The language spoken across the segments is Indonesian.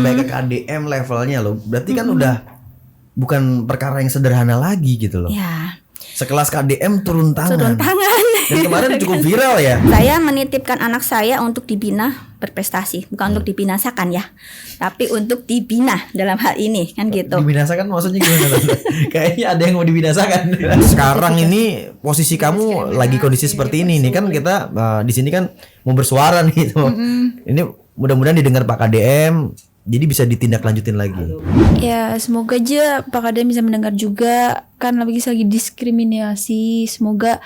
sampai ke KDM levelnya loh. Berarti kan udah bukan perkara yang sederhana lagi gitu loh. Ya. Sekelas KDM turun tangan. Dan kemarin cukup viral ya. Saya menitipkan anak saya untuk dibina berprestasi, bukan untuk dibinasakan ya, tapi untuk dibina dalam hal ini kan gitu. Dibinasakan maksudnya gimana Tante? Kayaknya ada yang mau dibinasakan. Sekarang ini posisi kamu lagi kondisi seperti ini nih kan kita di sini kan mau bersuara nih. Ini mudah-mudahan didengar Pak KDM. Jadi bisa ditindaklanjutin lagi. Ya semoga aja Pak Kadem bisa mendengar juga. Kan lagi diskriminasi. Semoga.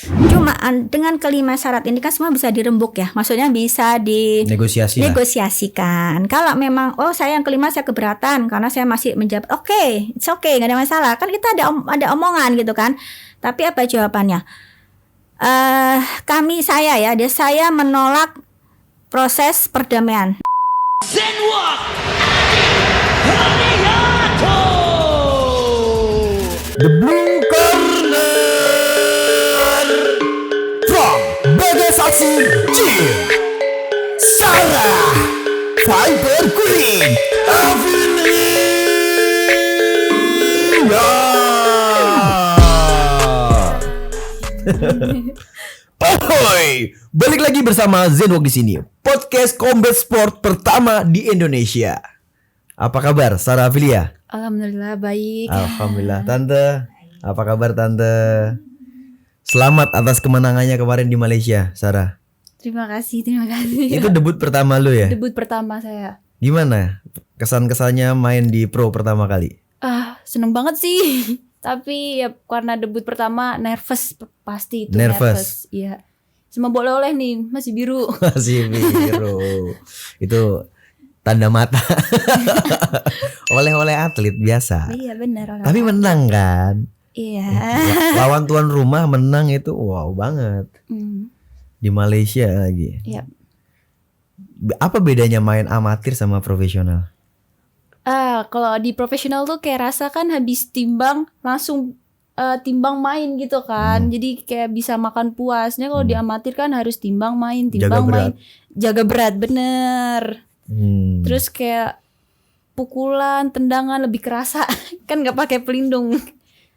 Cuma dengan kelima syarat ini kan semua bisa dirembuk ya. Maksudnya bisa negosiasikan. Kalau memang saya yang kelima saya keberatan karena saya masih menjabat. Oke, it's okay, nggak ada masalah. Kan kita ada omongan gitu kan. Tapi apa jawabannya? Saya menolak proses perdamaian. Zenwalk Haniato. The Blue Corner from Bagasaksi Jim Sarah Fiber Queen Avilia. Ahoy, balik lagi bersama Zenwalk di sini. Podcast Combat Sport pertama di Indonesia. Apa kabar Sarah Avilia? Alhamdulillah baik. Alhamdulillah. Tante, apa kabar Tante? Selamat atas kemenangannya kemarin di Malaysia, Sarah. Terima kasih. Itu debut pertama lu ya? Debut pertama saya. Gimana kesan-kesannya main di pro pertama kali? Seneng banget sih. Tapi ya karena debut pertama nervous pasti itu. Nervous. Iya. Cuma boleh-oleh nih masih biru. Masih biru. Itu tanda mata. Oleh-oleh atlet biasa. Iya benar. Tapi menang kan? Iya. Lawan tuan rumah menang itu wow banget. Di Malaysia lagi. Iya. Apa bedanya main amatir sama profesional? Kalau di profesional tuh kayak rasa kan habis timbang langsung timbang main gitu kan. Jadi kayak bisa makan puasnya. Kalau di amatir kan harus timbang main, jaga berat bener. Terus kayak pukulan, tendangan lebih kerasa. Kan nggak pakai pelindung.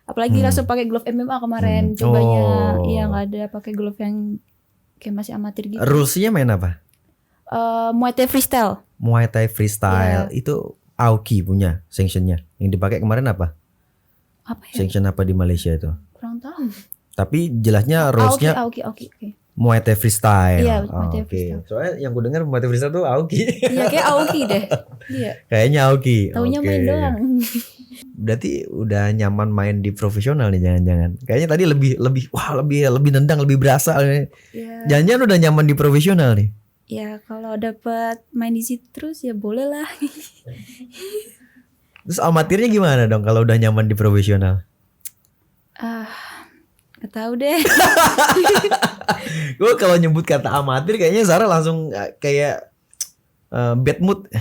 Apalagi langsung pakai glove MMA kemarin. Cobanya, iya nggak ada pakai glove yang kayak masih amatir gitu. Rulesnya main apa? Muay Thai freestyle. Muay Thai freestyle itu Aoki punya sanctionnya. Yang dipakai kemarin apa? Apa ya? Sanction apa di Malaysia itu? Kurang tahu. Tapi jelasnya rulesnya Aoki. Muay Thai freestyle. Iya, Muay Thai freestyle. Soalnya yang gue dengar Muay Thai freestyle tuh Aoki. Iya kayak Aoki deh. Iya. Kayaknya Aoki. Taunya main doang. Berarti udah nyaman main di profesional nih jangan-jangan. Kayaknya tadi lebih nendang, lebih berasa. Iya. Jangan-jangan udah nyaman di profesional nih. Ya kalau dapat main di situ terus ya boleh lah. Terus amatirnya gimana dong kalau udah nyaman di profesional? Gak tahu deh. Gue kalau nyebut kata amatir kayaknya Sarah langsung kayak bad mood.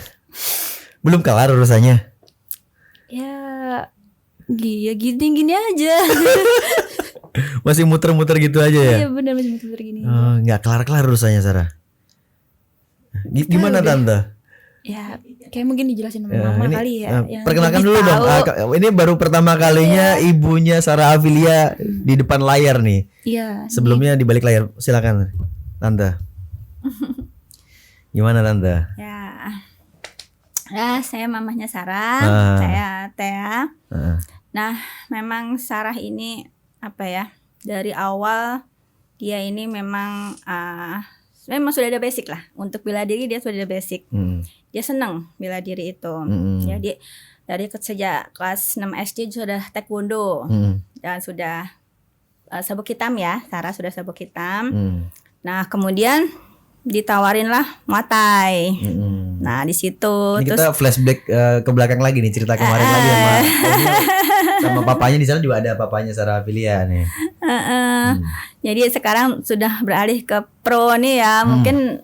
Belum kelar urusannya. Ya gini aja. Masih muter-muter gitu aja ya? Iya benar masih muter gini. Nggak kelar-kelar urusannya Sarah. Gimana Tante? Ya kayak mungkin dijelasin sama mama kali ya. Perkenalkan dulu dong. Ini baru pertama kalinya ibunya Sarah Avilia di depan layar nih. Iya. Sebelumnya di balik layar. Silakan Tante. Gimana Tante? Ya, saya mamahnya Sarah. Saya Thea. Nah, memang Sarah ini apa ya? Dari awal dia ini memang sudah ada basic lah. Untuk bela diri dia sudah ada basic. Dia senang bela diri itu. Jadi dari sejak kelas 6 SD sudah taekwondo. Dan sudah sabuk hitam ya. Sarah sudah sabuk hitam. Nah, kemudian ditawarin lah Muay Thai. Nah, di situ ini terus kita flashback ke belakang lagi nih, cerita kemarin lagi sama papanya di sana juga ada papanya Sarah Avilia nih. Jadi sekarang sudah beralih ke pro nih ya. Mungkin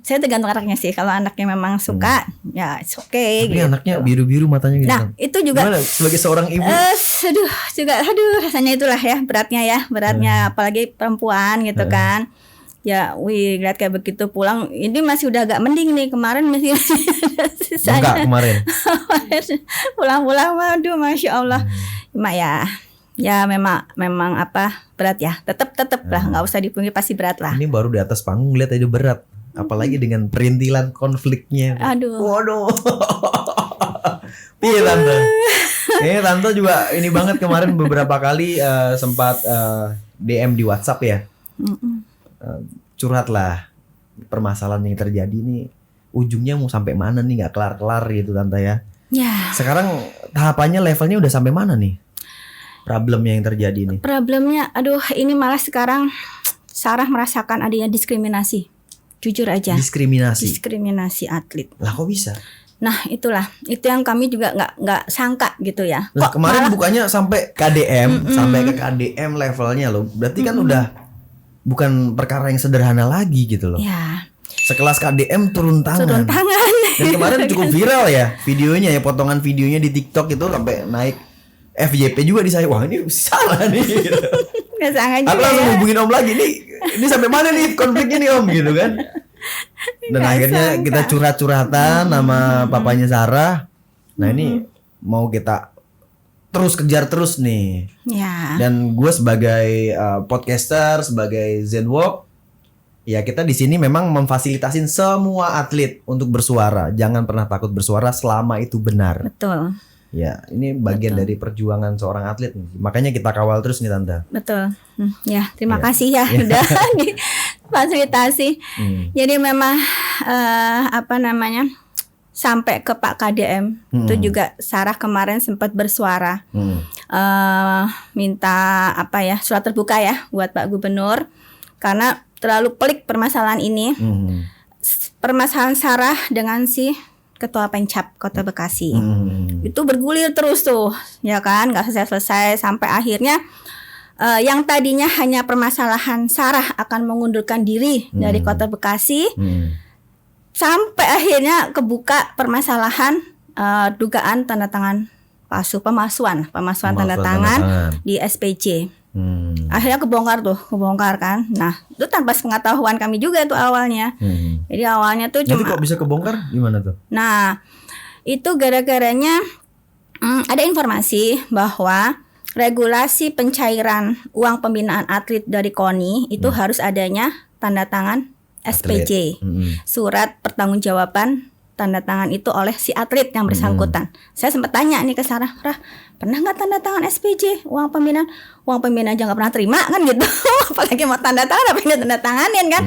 saya tergantung anaknya sih. Kalau anaknya memang suka, ya it's okay. Tapi anaknya biru-biru matanya gitu. Nah, itu juga gimana sebagai seorang ibu? Aduh, rasanya itulah ya beratnya apalagi perempuan gitu kan. Ya, wih, lihat kayak begitu pulang, ini masih udah agak mending nih, kemarin masih sisanya. Enggak kemarin. Pulang-pulang, waduh, masya Allah. Cuma ya memang apa berat ya, tetap lah, nggak usah dipungkiri pasti berat lah. Ini baru di atas panggung lihat aja berat, apalagi dengan perintilan konfliknya. Aduh. Waduh. Iya tante. Tante juga ini banget kemarin beberapa kali sempat DM di WhatsApp ya. Curhat lah permasalahan yang terjadi ini, ujungnya mau sampai mana nih, nggak kelar-kelar gitu tante ya. Ya. Sekarang tahapannya levelnya udah sampai mana nih? Problemnya yang terjadi nih. Problemnya, aduh, ini malah sekarang Sarah merasakan adanya diskriminasi. Jujur aja. Diskriminasi atlet. Lah kok bisa? Nah itulah, itu yang kami juga nggak sangka gitu ya. Lah kemarin bukannya sampai KDM, sampai ke KDM levelnya loh. Berarti kan udah bukan perkara yang sederhana lagi gitu loh. Ya. Sekelas KDM turun tangan. Dan kemarin cukup viral ya videonya ya, potongan videonya di TikTok itu sampai naik FYP juga di saya. Wah ini salah nih. Gak sangka juga. Aku langsung ya. hubungin Om lagi nih. Ini sampai mana nih konfliknya nih Om gitu kan. Dan akhirnya kita curhat-curhatan sama papanya Sarah. Nah ini mau kita terus kejar terus nih. Ya. Dan gue sebagai podcaster, sebagai Zenwalk, ya kita di sini memang memfasilitasin semua atlet untuk bersuara. Jangan pernah takut bersuara selama itu benar. Betul. Ya, ini bagian dari perjuangan seorang atlet. Makanya kita kawal terus nih Tante. Betul. Ya, terima Ya. kasih ya udah difasilitasi. Jadi memang sampai ke Pak KDM itu juga Sarah kemarin sempat bersuara, minta surat terbuka ya buat Pak Gubernur karena terlalu pelik permasalahan ini. Permasalahan Sarah dengan si Ketua Pencap Kota Bekasi itu bergulir terus tuh, ya kan, nggak selesai sampai akhirnya yang tadinya hanya permasalahan Sarah akan mengundurkan diri dari Kota Bekasi, sampai akhirnya kebuka permasalahan dugaan tanda tangan palsu, pemalsuan tanda tangan di SPJ. Akhirnya kebongkar kan. Nah itu tanpa pengetahuan kami juga tuh awalnya. Jadi awalnya tuh Jadi kok bisa kebongkar gimana tuh? Nah itu gara-garanya ada informasi bahwa regulasi pencairan uang pembinaan atlet dari KONI itu harus adanya tanda tangan SPJ, surat pertanggungjawaban tanda tangan itu oleh si atlet yang bersangkutan. Saya sempat tanya nih ke Sarah, pernah nggak tanda tangan SPJ uang pembinaan aja nggak pernah terima kan gitu. Apalagi mau tanda tangan, apa yang tanda tanganin kan?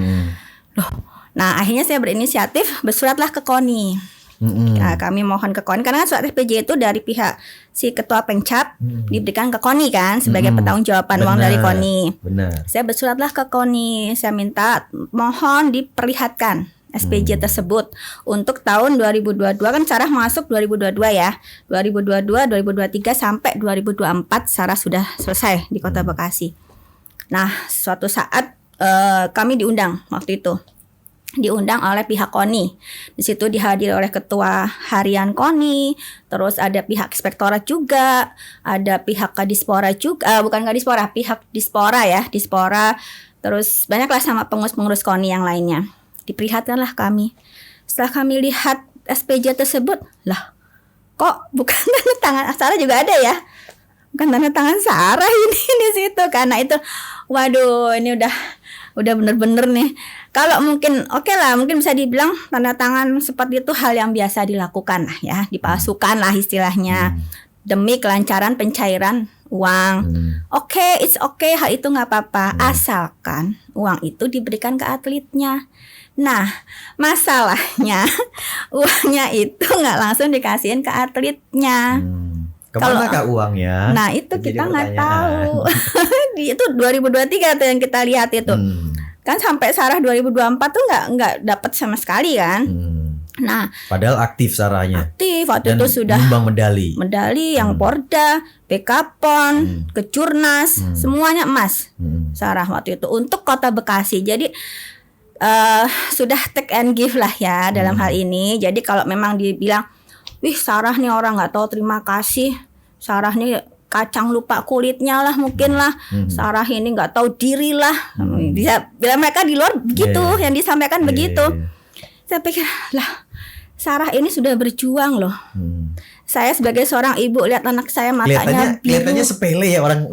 Loh, nah akhirnya saya berinisiatif bersuratlah ke KONI. Nah, kami mohon ke KONI karena surat SPJ itu dari pihak si Ketua Pencap diberikan ke KONI kan sebagai pertanggungjawaban uang dari KONI. Benar. Saya bersuratlah ke KONI, saya minta mohon diperlihatkan SPJ tersebut untuk tahun 2022, kan Sarah masuk 2022 ya. 2022, 2023 sampai 2024 Sarah sudah selesai di Kota Bekasi. Nah, suatu saat kami diundang waktu itu. Diundang oleh pihak KONI. Di situ dihadiri oleh ketua harian KONI, terus ada pihak inspektorat juga, ada pihak Kadispora juga, bukan Kadispora, pihak Dispora ya, Dispora. Terus banyaklah sama pengurus-pengurus KONI yang lainnya. Diperlihatkanlah kami. Setelah kami lihat SPJ tersebut, lah kok bukan tanda tangan Sarah juga ada ya? Bukan tanda tangan Sarah ini di situ. Karena itu, waduh, ini udah bener-bener nih. Kalau mungkin oke lah, mungkin bisa dibilang tanda tangan seperti itu hal yang biasa dilakukan lah ya, dipalsukan lah istilahnya demi kelancaran pencairan uang. Oke, it's okay, hal itu nggak apa-apa, asalkan uang itu diberikan ke atletnya. Nah, masalahnya uangnya itu nggak langsung dikasihin ke atletnya. Kemana kah uangnya? Nah itu kita nggak tahu. Itu 2023 tuh yang kita lihat itu. Kan sampai Sarah 2024 tuh nggak dapat sama sekali kan. Nah, padahal aktif Sarahnya. Aktif waktu dan itu sudah nyumbang medali yang Porda, PK-PON, Kejurnas, semuanya emas. Sarah waktu itu untuk Kota Bekasi. Jadi sudah take and give lah ya dalam hal ini. Jadi kalau memang dibilang, wih Sarah nih orang nggak tahu terima kasih, Sarah nih kacang lupa kulitnya lah mungkin lah. Sarah ini nggak tahu diri lah. Bisa bila mereka di luar begitu yang disampaikan begitu. Saya pikir lah Sarah ini sudah berjuang loh. Saya sebagai seorang ibu lihat anak saya matanya kelihatannya sepele ya, orang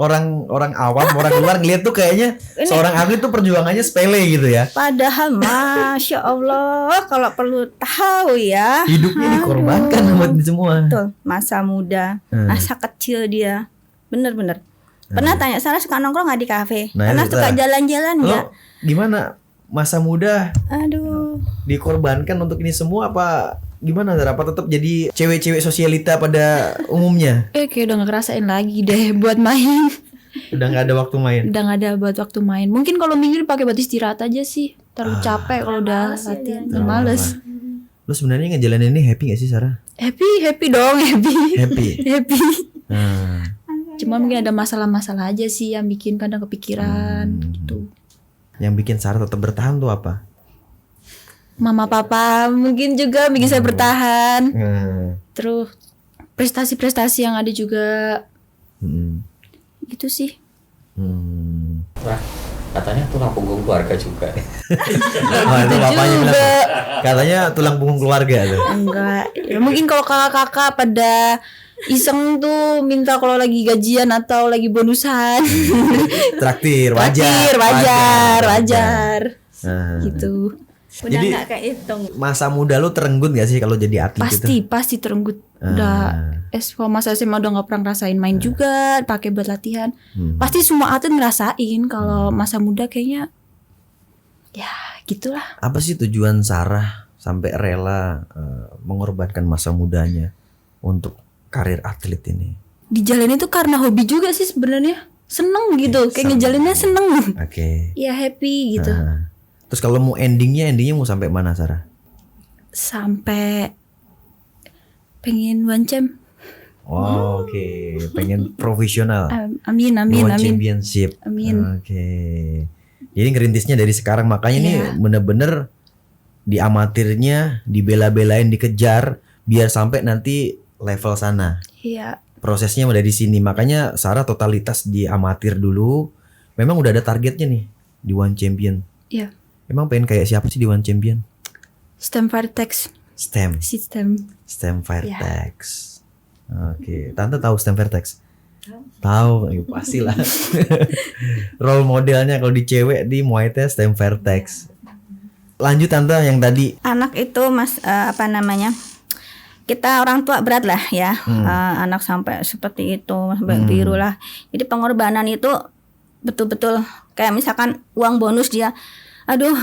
awam, orang luar ngeliat tuh kayaknya seorang atlet tuh perjuangannya sepele gitu ya. Padahal Masya Allah kalau perlu tahu ya, hidupnya dikorbankan buat ini semua. Betul, masa muda, masa kecil dia, bener-bener. Pernah tanya Sarah suka nongkrong nggak di kafe? Pernah suka jalan-jalan nggak? Gimana masa muda? Aduh, dikorbankan untuk ini semua apa gimana Zara? Apa tetap jadi cewek-cewek sosialita pada umumnya? Kayak udah gak ngerasain lagi deh buat main. Udah gak ada waktu main. Udah gak ada buat waktu main. Mungkin kalau minggu pakai buat istirahat aja sih. Terlalu capek kalau udah latihan. Males. Lu sebenarnya ngejalanin ini happy gak sih Sarah? Happy dong, happy. Happy. Cuma mungkin ada masalah-masalah aja sih yang bikin kadang kepikiran gitu. Yang bikin Sarah tetap bertahan tuh apa? Mama papa mungkin juga bikin saya bertahan. Terus prestasi-prestasi yang ada juga. Gitu sih. Wah, katanya tulang punggung keluarga juga. Itu bapaknya bilang, katanya tulang punggung keluarga tuh. Enggak. Ya, mungkin kalau kakak-kakak pada iseng tuh minta kalau lagi gajian atau lagi bonusan. Traktir, wajar. Gitu. udah Jadi, nggak kehitung. Masa muda lu terenggut gak sih kalau jadi atlet gitu? Pasti terenggut. Udah kalau masa SMA udah nggak pernah ngerasain main juga, pakai buat latihan. Pasti semua atlet ngerasain kalau masa muda kayaknya ya gitulah. Apa sih tujuan Sarah sampai rela mengorbankan masa mudanya untuk karir atlet ini? Dijalanin itu karena hobi juga sih sebenarnya. Seneng gitu, kayak ngejalinnya seneng. Oke. Ya happy gitu. Terus kalau mau endingnya mau sampai mana Sarah? Sampai pengen one champ. Oh, oke. Pengen profesional. Amin. One championship. Amin. Oke. Jadi ngerintisnya dari sekarang, makanya nih bener-bener di amatirnya dibela-belain, dikejar biar sampai nanti level sana. Iya. Prosesnya udah di sini, makanya Sarah totalitas di amatir dulu. Memang udah ada targetnya nih di One Champion. Iya. Emang pengen kayak siapa sih di One Champion? STEM Vertex. STEM Vertex. Oke, Tante tahu STEM Vertex? Tahu, pastilah. Role modelnya kalau di cewek di Muay Thai STEM Vertex. Lanjut Tante yang tadi. Anak itu kita orang tua berat lah ya. Anak sampai seperti itu, sampai biru lah. Jadi pengorbanan itu betul-betul kayak misalkan uang bonus dia, aduh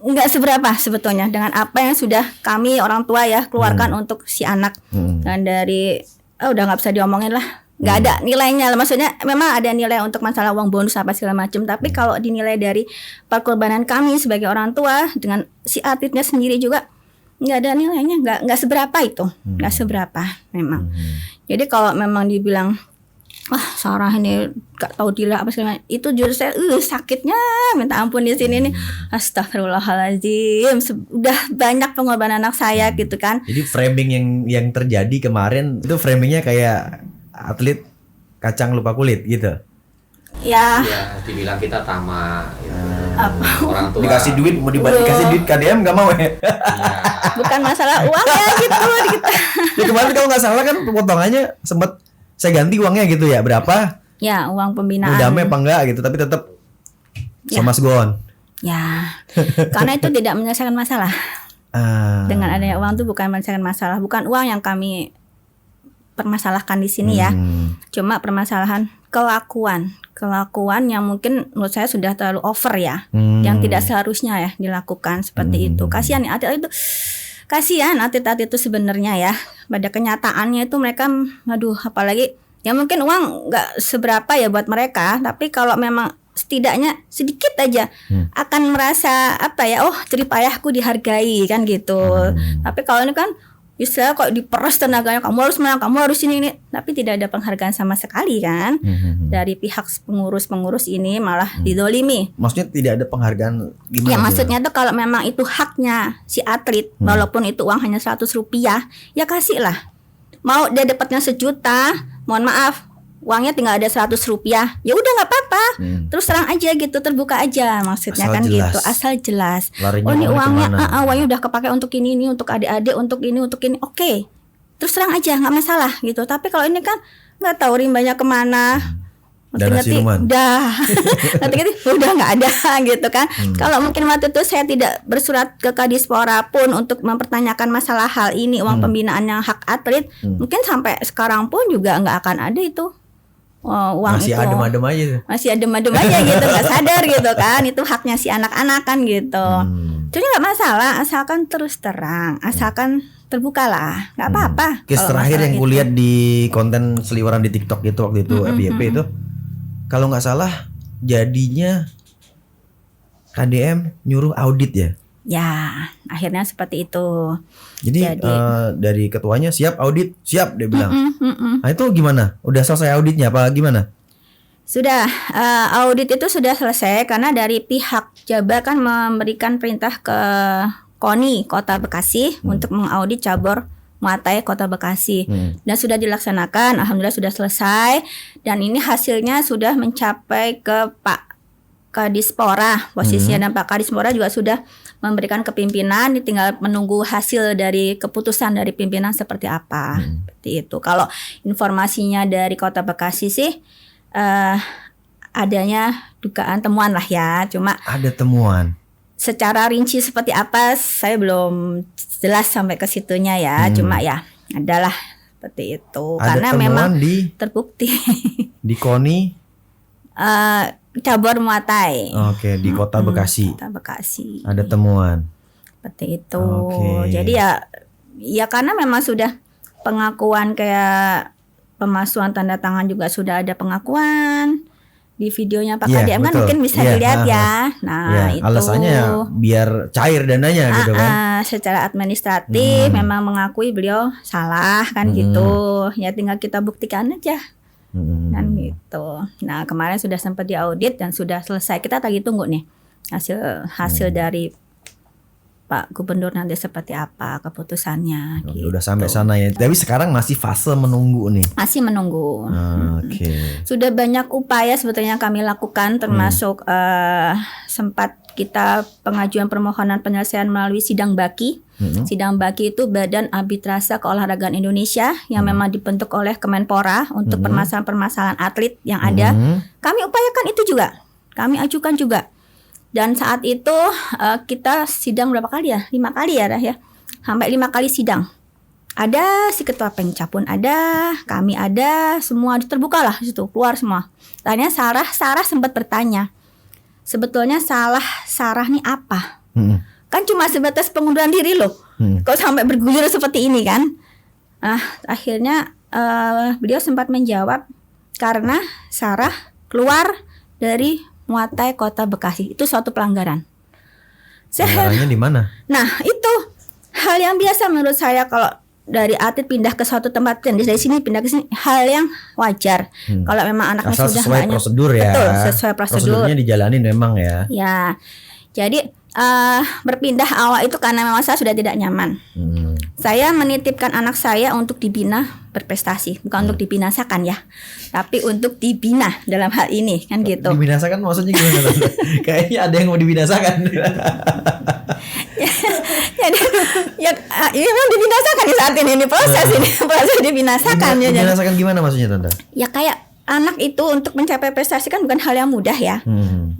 nggak seberapa sebetulnya dengan apa yang sudah kami orang tua ya keluarkan untuk si anak. Dan dari udah nggak bisa diomongin lah, nggak ada nilainya lah. Maksudnya memang ada nilai untuk masalah uang bonus apa segala macam, tapi kalau dinilai dari pengorbanan kami sebagai orang tua dengan si atletnya sendiri juga nggak ada nilainya, nggak seberapa itu, nggak seberapa memang. Jadi kalau memang dibilang wah Sarah ini gak tahu diri apa segala, itu jujur saya sakitnya minta ampun di sini nih. Astagfirullahaladzim, udah banyak pengorbanan anak saya gitu kan. Jadi framing yang terjadi kemarin itu framingnya kayak atlet kacang lupa kulit gitu. Ya. Ya, dibilang kita tamak gitu. Orang tua Dikasih duit mau dikasih duit KDM nggak mau ya? Bukan masalah uang ya gitu. Ya kemarin kalau nggak salah kan potongannya sempat saya ganti uangnya gitu ya, berapa? Ya uang pembinaan. Damai apa enggak gitu, tapi tetap sama Sgon. Ya, karena itu tidak menyelesaikan masalah. Dengan adanya uang itu bukan menyelesaikan masalah, bukan uang yang kami permasalahkan di sini ya. Cuma permasalahan kelakuan yang mungkin menurut saya sudah terlalu over ya, yang tidak seharusnya ya dilakukan seperti itu. Kasihan nih atlet itu, kasihan atlet-atlet itu sebenarnya ya. Pada kenyataannya itu mereka, aduh apalagi ya mungkin uang nggak seberapa ya buat mereka, tapi kalau memang setidaknya sedikit aja akan merasa apa ya, oh jerih payahku dihargai kan gitu. Tapi kalau ini kan bisa kok diperas tenaganya, kamu harus menang, kamu harus ini, tapi tidak ada penghargaan sama sekali kan. Dari pihak pengurus ini malah didolimi. Maksudnya tidak ada penghargaan gimana? Ya maksudnya tuh kalau memang itu haknya si atlet, walaupun itu uang hanya 100 rupiah, ya kasih lah. Mau dia dapatnya 1 juta, mohon maaf, uangnya tinggal ada 100 rupiah, ya udah nggak apa-apa, terus terang aja gitu, terbuka aja maksudnya, Asal kan jelas. gitu, asal jelas. Larinya Oh ini uangnya uangnya, kemana? uangnya udah kepakai untuk ini untuk adik-adik, untuk ini, oke, terus terang aja, nggak masalah gitu. Tapi kalau ini kan nggak tahu rimbanya kemana. Dana siluman. Udah, udah nggak ada gitu kan. Kalau mungkin waktu itu saya tidak bersurat ke Kadispora pun untuk mempertanyakan masalah hal ini, uang pembinaan yang hak atlet, mungkin sampai sekarang pun juga nggak akan ada itu. Uang Masih itu adem-adem aja tuh. masih adem-adem aja gitu, nggak sadar gitu kan, itu haknya si anak-anak kan gitu. Jadi nggak masalah, asalkan terus terang, asalkan terbuka lah, nggak apa-apa. Kes kalau terakhir masalah yang itu. kulihat di konten seliweran di TikTok itu waktu itu FYP itu, kalau nggak salah jadinya KDM nyuruh audit ya. Ya, akhirnya seperti itu. Jadi, dari ketuanya siap audit, siap dia bilang. Nah itu gimana? Udah selesai auditnya apa gimana? Sudah, audit itu sudah selesai karena dari pihak Jabar kan memberikan perintah ke KONI Kota Bekasi untuk mengaudit cabur Muay Thai Kota Bekasi. Dan sudah dilaksanakan, alhamdulillah sudah selesai, dan ini hasilnya sudah mencapai ke Pak Kadispora posisinya, dan Pak Kadispora juga sudah memberikan kepimpinan, tinggal menunggu hasil dari keputusan dari pimpinan seperti apa. Seperti itu. Kalau informasinya dari Kota Bekasi sih adanya dugaan temuan lah ya, cuma Ada temuan. secara rinci seperti apa saya belum jelas sampai ke situnya ya, cuma ya adalah seperti itu. Ada Karena temuan memang di terbukti KONI. cabur Muay Thai Oke, di Kota Bekasi. Kota Bekasi. Ada temuan. Seperti itu. Oke. Jadi ya karena memang sudah pengakuan, kayak pemalsuan tanda tangan juga sudah ada pengakuan di videonya Pak Iya, KDM kan, betul. mungkin bisa Iya, dilihat aha. ya. Nah, Ya, itu alasannya ya biar cair dananya gitu kan. secara administratif memang mengakui beliau salah kan gitu. Ya tinggal kita buktikan aja. Kan gitu. Nah, kemarin sudah sempat diaudit dan sudah selesai. Kita lagi tunggu nih hasil dari Pak Gubernur nanti seperti apa keputusannya. Gitu. Udah sampai sana ya. Tapi sekarang masih fase menunggu nih. Masih menunggu. Oke. Sudah banyak upaya sebetulnya kami lakukan, termasuk sempat kita pengajuan permohonan penyelesaian melalui sidang baki. Sidang baki itu Badan Arbitrase Keolahragaan Indonesia yang memang dibentuk oleh Kemenpora untuk permasalahan-permasalahan atlet yang ada. Kami upayakan itu juga, kami ajukan juga. Dan saat itu kita sidang berapa kali ya? 5 kali ya, Dah, ya. Sampai 5 kali sidang. Ada si ketua Pengcap pun ada, kami ada, semua terbuka lah di situ, keluar semua. Tanya Sarah sempat bertanya, sebetulnya salah Sarah nih apa? Kan cuma sebatas pengunduran diri loh. Kok sampai bergulir seperti ini kan? Akhirnya beliau sempat menjawab karena Sarah keluar dari Muay Thai Kota Bekasi. Itu suatu pelanggaran. Pelanggarannya di mana? Nah, itu hal yang biasa menurut saya kalau dari atlet pindah ke suatu tempat dan dari sini pindah ke sini, hal yang wajar. Kalau memang anaknya Asal sudah sesuai banyak, prosedur ya. betul, sesuai prosedur. Prosedurnya dijalanin memang ya. Ya, jadi berpindah awal itu karena memang saya sudah tidak nyaman. Saya menitipkan anak saya untuk dibina berprestasi, bukan untuk dibinasakan ya, tapi untuk dibina dalam hal ini kan gitu. Dibinasakan maksudnya gimana Tante? Kayaknya ada yang mau dibinasakan. Jadi ya ini memang dibinasakan di saat ini proses dibinasakan ya. Jadi, Dibinasakan gimana maksudnya Tante? ya kayak anak itu untuk mencapai prestasi kan bukan hal yang mudah ya.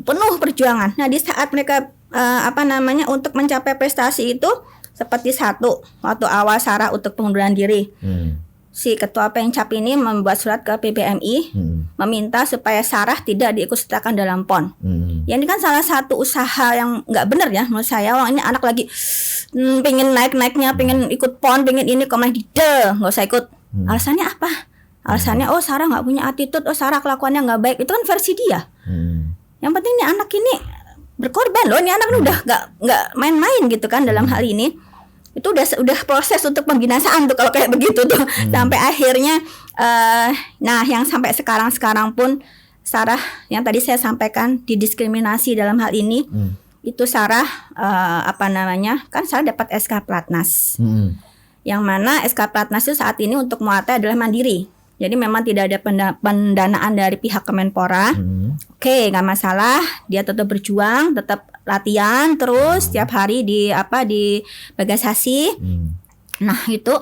Penuh perjuangan. Nah, di saat mereka untuk mencapai prestasi itu seperti waktu awal Sarah untuk pengunduran diri. Si ketua Pengcap ini membuat surat ke PBMI meminta supaya Sarah tidak diikutsertakan dalam PON. Ya ini kan salah satu usaha yang nggak benar ya menurut saya. Wah, ini anak lagi pengen naiknya, pengen ikut PON, pengen ini kok malah nggak usah ikut. Alasannya apa? Alasannya Sarah nggak punya attitude, Sarah kelakuannya nggak baik. Itu kan versi dia. Yang penting nih anak ini berkorban loh. Ini anak udah nggak main-main gitu kan dalam hal ini. Itu udah proses untuk pembinasaan tuh kalau kayak begitu tuh. Sampai akhirnya yang sampai sekarang pun Sarah yang tadi saya sampaikan didiskriminasi dalam hal ini. Itu Sarah kan Sarah dapat SK Platnas. Yang mana SK Platnas itu saat ini untuk Muay Thai adalah mandiri. Jadi memang tidak ada pendanaan dari pihak Kemenpora. Oke, nggak masalah. Dia tetap berjuang, tetap latihan terus tiap hari di Bagasasi. Nah itu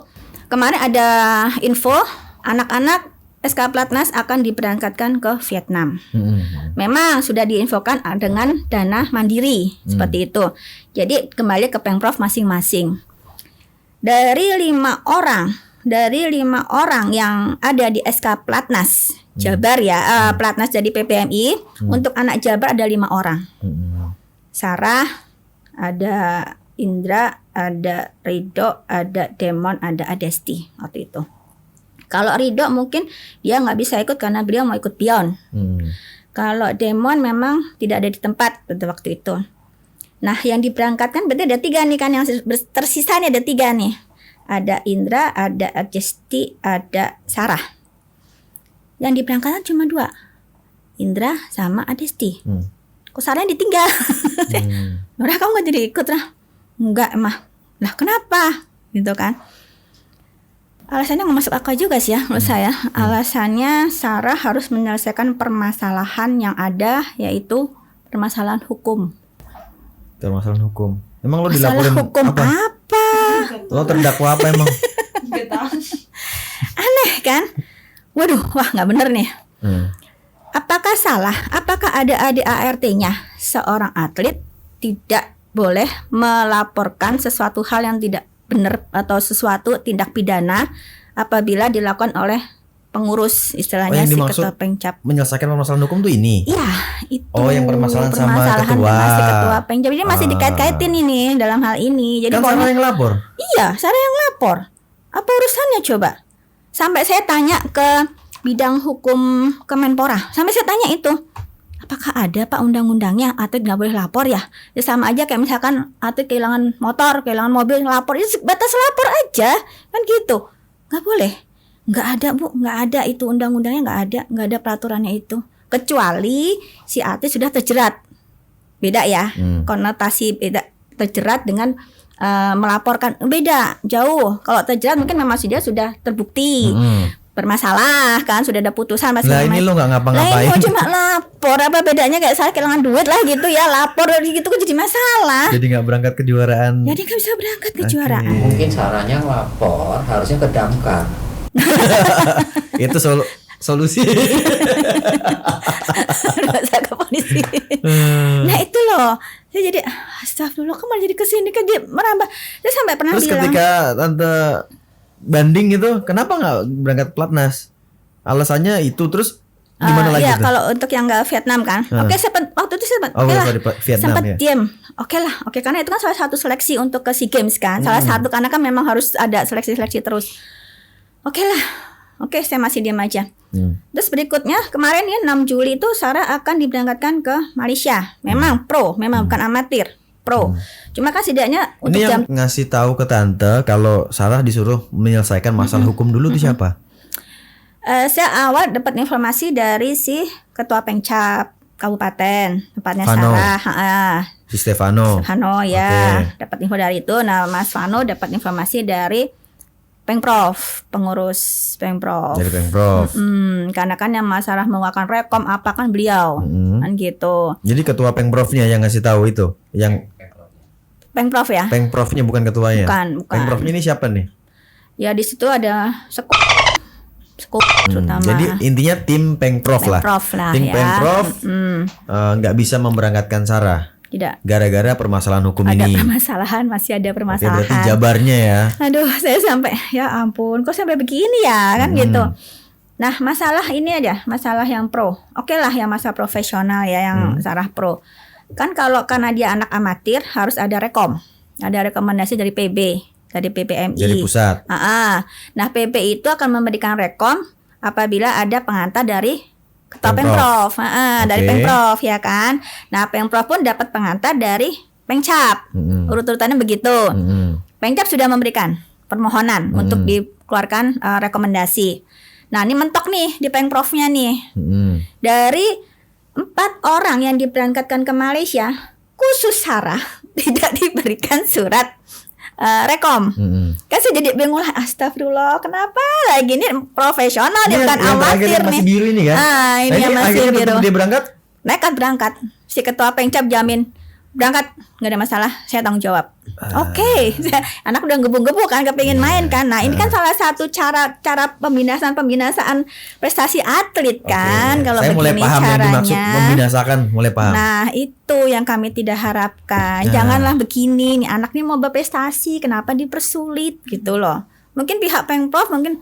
kemarin ada info anak-anak SK Platnas akan diberangkatkan ke Vietnam. Memang sudah diinfokan dengan dana mandiri seperti itu. Jadi kembali ke Pemprov masing-masing. Dari 5 orang yang ada di SK Platnas Jabar ya, Platnas jadi PPMI. Untuk anak Jabar ada 5 orang. Sarah, ada Indra, ada Ridho, ada Demon, ada Adesti waktu itu. Kalau Ridho mungkin dia nggak bisa ikut karena beliau mau ikut pion. Kalau Demon memang tidak ada di tempat pada waktu itu. Nah yang diberangkatkan berarti ada 3 nih kan, yang tersisa nih ada 3 nih. Ada Indra, ada Adesti, ada Sarah. Yang diberangkatkan cuma 2, Indra sama Adesti. Kok Sarah ditinggal? Nora kamu nggak jadi ikut lah? Enggak emang. Lah kenapa? Gitu kan? Alasannya nggak masuk akal juga sih ya menurut saya. Alasannya Sarah harus menyelesaikan permasalahan yang ada, yaitu permasalahan hukum. Permasalahan hukum. Emang lo Masalah dilaporin hukum apa? Lo terdakwa apa emang? Aneh kan? Waduh, wah nggak bener nih. Apakah salah? Apakah ada ADART-nya? Seorang atlet tidak boleh melaporkan sesuatu hal yang tidak benar atau sesuatu tindak pidana apabila dilakukan oleh pengurus, istilahnya si ketua Pengcap. Menyelesaikan permasalahan hukum tuh ini. Iya, itu. Oh, yang permasalahan sama ketua. dengan si ketua Pengcap. Jadi masih dikait-kaitin ini dalam hal ini. Jadi kan Sarah yang lapor. Iya, Sarah yang lapor. Apa urusannya coba? Sampai saya tanya ke bidang hukum Kemenpora. Sampai saya tanya itu. Apakah ada Pak undang-undangnya atlet nggak boleh lapor ya? Ya sama aja kayak misalkan atlet kehilangan motor, kehilangan mobil, lapor. Ya batas lapor aja. Kan gitu. Nggak boleh. Nggak ada Bu, nggak ada itu undang-undangnya, nggak ada peraturannya itu. Kecuali si atlet sudah terjerat. Beda ya, konotasi beda terjerat dengan melaporkan. Beda, jauh. Kalau terjerat mungkin memang dia sudah terbukti. Bermasalah kan, sudah ada putusan masih. Lah ini lo nggak ngapa-ngapain. Lah ini cuma lapor, apa bedanya kayak saya kehilangan duit lah gitu ya, lapor gitu kok jadi masalah. Jadi nggak berangkat kejuaraan. Jadi nggak bisa berangkat kejuaraan. Mungkin sarannya lapor harusnya ke Damkar. Itu solusi. Masa ke polisi. Nah itu loh, saya jadi astagfirullah, kok malah jadi kesini kan dia merambah. Saya sampai pernah Terus bilang. ketika tante banding gitu, kenapa nggak berangkat Platnas? Alasannya itu, terus gimana lagi ya, tuh? kalau untuk yang nggak Vietnam kan, oke waktu itu sempat, Oh, oke lah, Vietnam, sempat ya. diam, oke lah, oke karena itu kan salah satu seleksi untuk ke SEA Games kan, salah satu karena kan memang harus ada seleksi terus, oke lah, oke saya masih diam aja. Terus berikutnya kemarin ya 6 Juli itu Sarah akan diberangkatkan ke Malaysia, memang pro, memang bukan amatir. Pro. Cuma kan setidaknya untuk ini yang ngasih tahu ke tante kalau Sarah disuruh menyelesaikan masalah hukum dulu itu siapa? Saya awal dapat informasi dari si ketua Pengcap Kabupaten tempatnya Vano. Sarah. Si Stefano. Vano ya, Oke. dapat info dari itu. Nah, Mas Vano dapat informasi dari Pengprov, pengurus Pengprov. Dari Pemprov. Karena kan yang Mas Sarah mengeluarkan rekom apa kan beliau, kan gitu. Jadi ketua Pengprovnya yang ngasih tahu itu, yang Pengprov ya. Pengprovnya bukan ketuanya. Bukan. Pengprovnya ini siapa nih? Ya di situ ada Skup terutama. Jadi intinya tim Pengprov lah. Pengprov lah Tim ya. Pengprov nggak bisa memberangkatkan Sarah. Tidak. Gara-gara permasalahan hukum Ada ini. permasalahan, masih ada Oke, permasalahan. berarti jabarnya ya. Aduh, saya sampai ya ampun, kok sampai begini ya kan gitu. Nah, masalah ini aja, masalah yang pro. Oke lah yang masa profesional ya, yang Sarah pro. Kan kalau karena dia anak amatir harus ada rekom. Ada rekomendasi dari PB, dari PPMI. Dari pusat. Nah, PB itu akan memberikan rekom apabila ada pengantar dari ketua Pemprov. Pemprov. Dari Pemprov ya kan. Nah, Pemprov pun dapat pengantar dari Pengcap. Urut-urutannya begitu. Pengcap sudah memberikan permohonan untuk dikeluarkan rekomendasi. Nah, ini mentok nih di Pengprovnya nih. Dari 4 orang yang diberangkatkan ke Malaysia, khusus Sarah tidak diberikan surat rekom. Kan saya jadi bingung lah, astagfirullah, kenapa lagi ini profesional nih, bukan yang terakhir amatir yang masih nih. biru ini kan. Ini yang masih akhirnya biru. betul dia berangkat. Nekat berangkat. Si ketua Pengcap jamin berangkat, nggak ada masalah, saya tanggung jawab. Oke. Anak udah gebuk-gebuk kan, kepingin main kan. Nah ini kan salah satu cara pembinasaan prestasi atlet kan. Kalau Saya mulai begini paham yang dimaksud caranya. membinasakan, mulai paham. Nah itu yang kami tidak harapkan. Janganlah begini, nih anak ini mau berprestasi, kenapa dipersulit gitu loh. Mungkin pihak Pemprov mungkin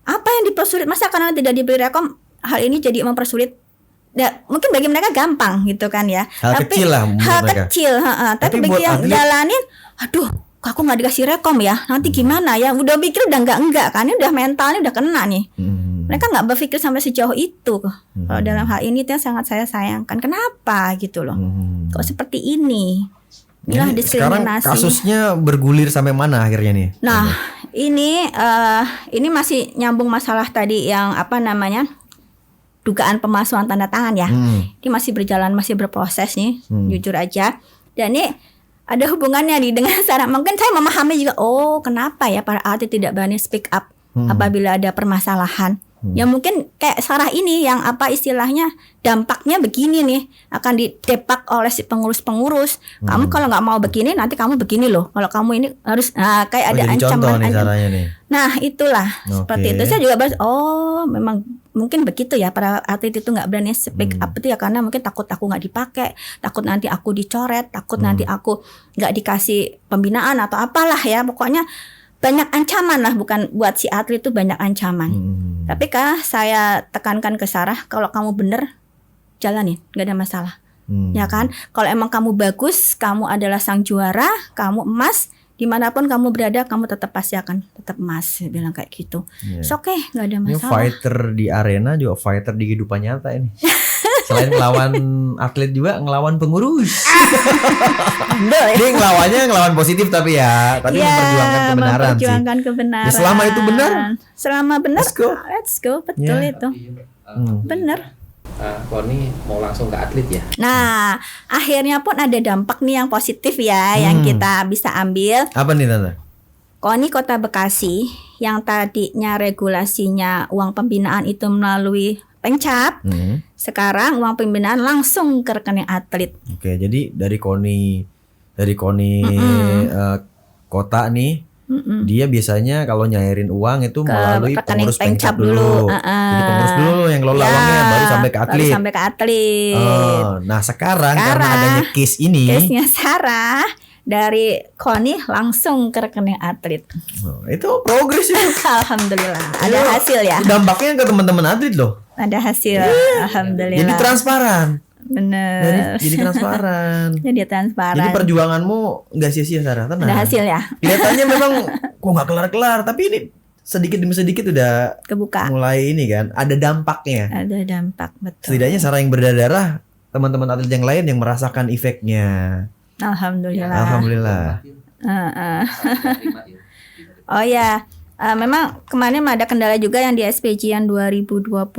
apa yang dipersulit, masa karena tidak diberi rekom hal ini jadi mempersulit. Ya, mungkin bagi mereka gampang gitu kan ya. Hal kecil lah menurut hal mereka. kecil, tapi buat bagi yang atlet- jalanin, aduh, kok aku nggak dikasih rekom ya, nanti gimana ya? Udah pikir udah enggak kan, ini udah mentalnya udah kena nih. Mereka nggak berpikir sampai sejauh itu. Kalau dalam hal ini itu yang sangat saya sayangkan. Kenapa gitu loh? Kok seperti ini? Inilah Jadi sekarang diskriminasi. kasusnya bergulir sampai mana akhirnya nih? Nah, ini masih nyambung masalah tadi yang apa namanya? Dugaan pemalsuan tanda tangan ya. Ini masih berjalan, masih berproses nih, jujur aja. Dan ini ada hubungannya nih dengan Sarah. Mungkin saya memahami juga, oh kenapa ya para atlet tidak berani speak up apabila ada permasalahan. Ya mungkin kayak Sarah ini yang apa istilahnya dampaknya begini nih, akan didepak oleh si pengurus-pengurus. Kamu kalau nggak mau begini, nanti kamu begini loh. Kalau kamu ini harus kayak ada jadi contoh nih ancaman. caranya nih. Nah itulah seperti Oke. itu. Saya juga bahas, oh memang mungkin begitu ya para atlet itu nggak berani speak up itu ya karena mungkin takut aku nggak dipakai, takut nanti aku dicoret, takut nanti aku nggak dikasih pembinaan atau apalah ya, pokoknya banyak ancaman lah, bukan buat si atlet itu banyak ancaman. Tapi saya tekankan ke Sarah, kalau kamu bener jalanin, nggak ada masalah. Ya kan, kalau emang kamu bagus, kamu adalah sang juara, kamu emas, dimanapun kamu berada, kamu tetap pasti akan tetap emas. Saya bilang kayak gitu. So, oke, nggak ada Ini masalah. fighter di arena juga fighter di kehidupan nyata ini. Selain ngelawan atlet juga ngelawan pengurus. Dia ngelawan positif tapi tapi Iya, memperjuangkan kebenaran sih. memperjuangkan kebenaran. Ya, selama itu benar, selama benar, let's go. betul Ya. itu, benar. Koni mau langsung ke atlet ya? Nah, akhirnya pun ada dampak nih yang positif ya, yang kita bisa ambil. Apa nih Tante? KONI Kota Bekasi yang tadinya regulasinya uang pembinaan itu melalui Pengcap, sekarang uang pembinaan langsung ke rekening atlet. Oke, jadi dari KONI kota nih, dia biasanya kalau nyairin uang itu melalui rekening pengurus Pengcap Pengcap dulu. dulu. Jadi pengurus dulu yang ngelola Ya, uangnya baru sampai ke atlet. Baru sampai ke atlet. Oh, nah sekarang karena adanya case ini, Case-nya Sarah dari KONI langsung ke rekening atlet. itu progres itu. Alhamdulillah, ada hasil ya. Dampaknya ke teman-teman atlet loh. Ada hasil. Alhamdulillah. Jadi transparan. Bener. Jadi transparan. Jadi transparan. Jadi perjuanganmu nggak sia-sia Sarah, tenang. Ada hasil ya. Kelihatannya memang kok nggak kelar-kelar, tapi ini sedikit demi sedikit udah Kebuka. mulai ini kan, ada dampaknya. Ada dampak, betul. Setidaknya Sarah yang berdarah, teman-teman atlet yang lain yang merasakan efeknya. Alhamdulillah. Alhamdulillah. Oh ya, memang kemarin ada kendala juga yang di SPJ yang 2024.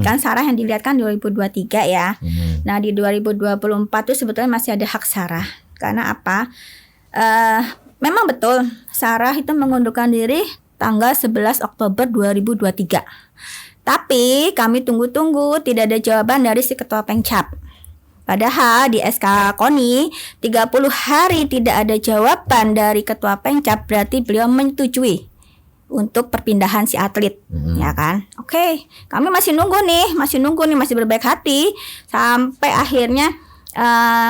Kan Sarah yang dilihat kan 2023 ya. Nah di 2024 itu sebetulnya masih ada hak Sarah. Karena apa? Memang betul Sarah itu mengundurkan diri tanggal 11 Oktober 2023. Tapi kami tunggu-tunggu tidak ada jawaban dari si ketua Pengcap. Padahal di SK KONI 30 hari tidak ada jawaban dari ketua Pengcap, berarti beliau menyetujui untuk perpindahan si atlet, ya kan? Oke, kami masih nunggu nih, masih berbaik hati sampai akhirnya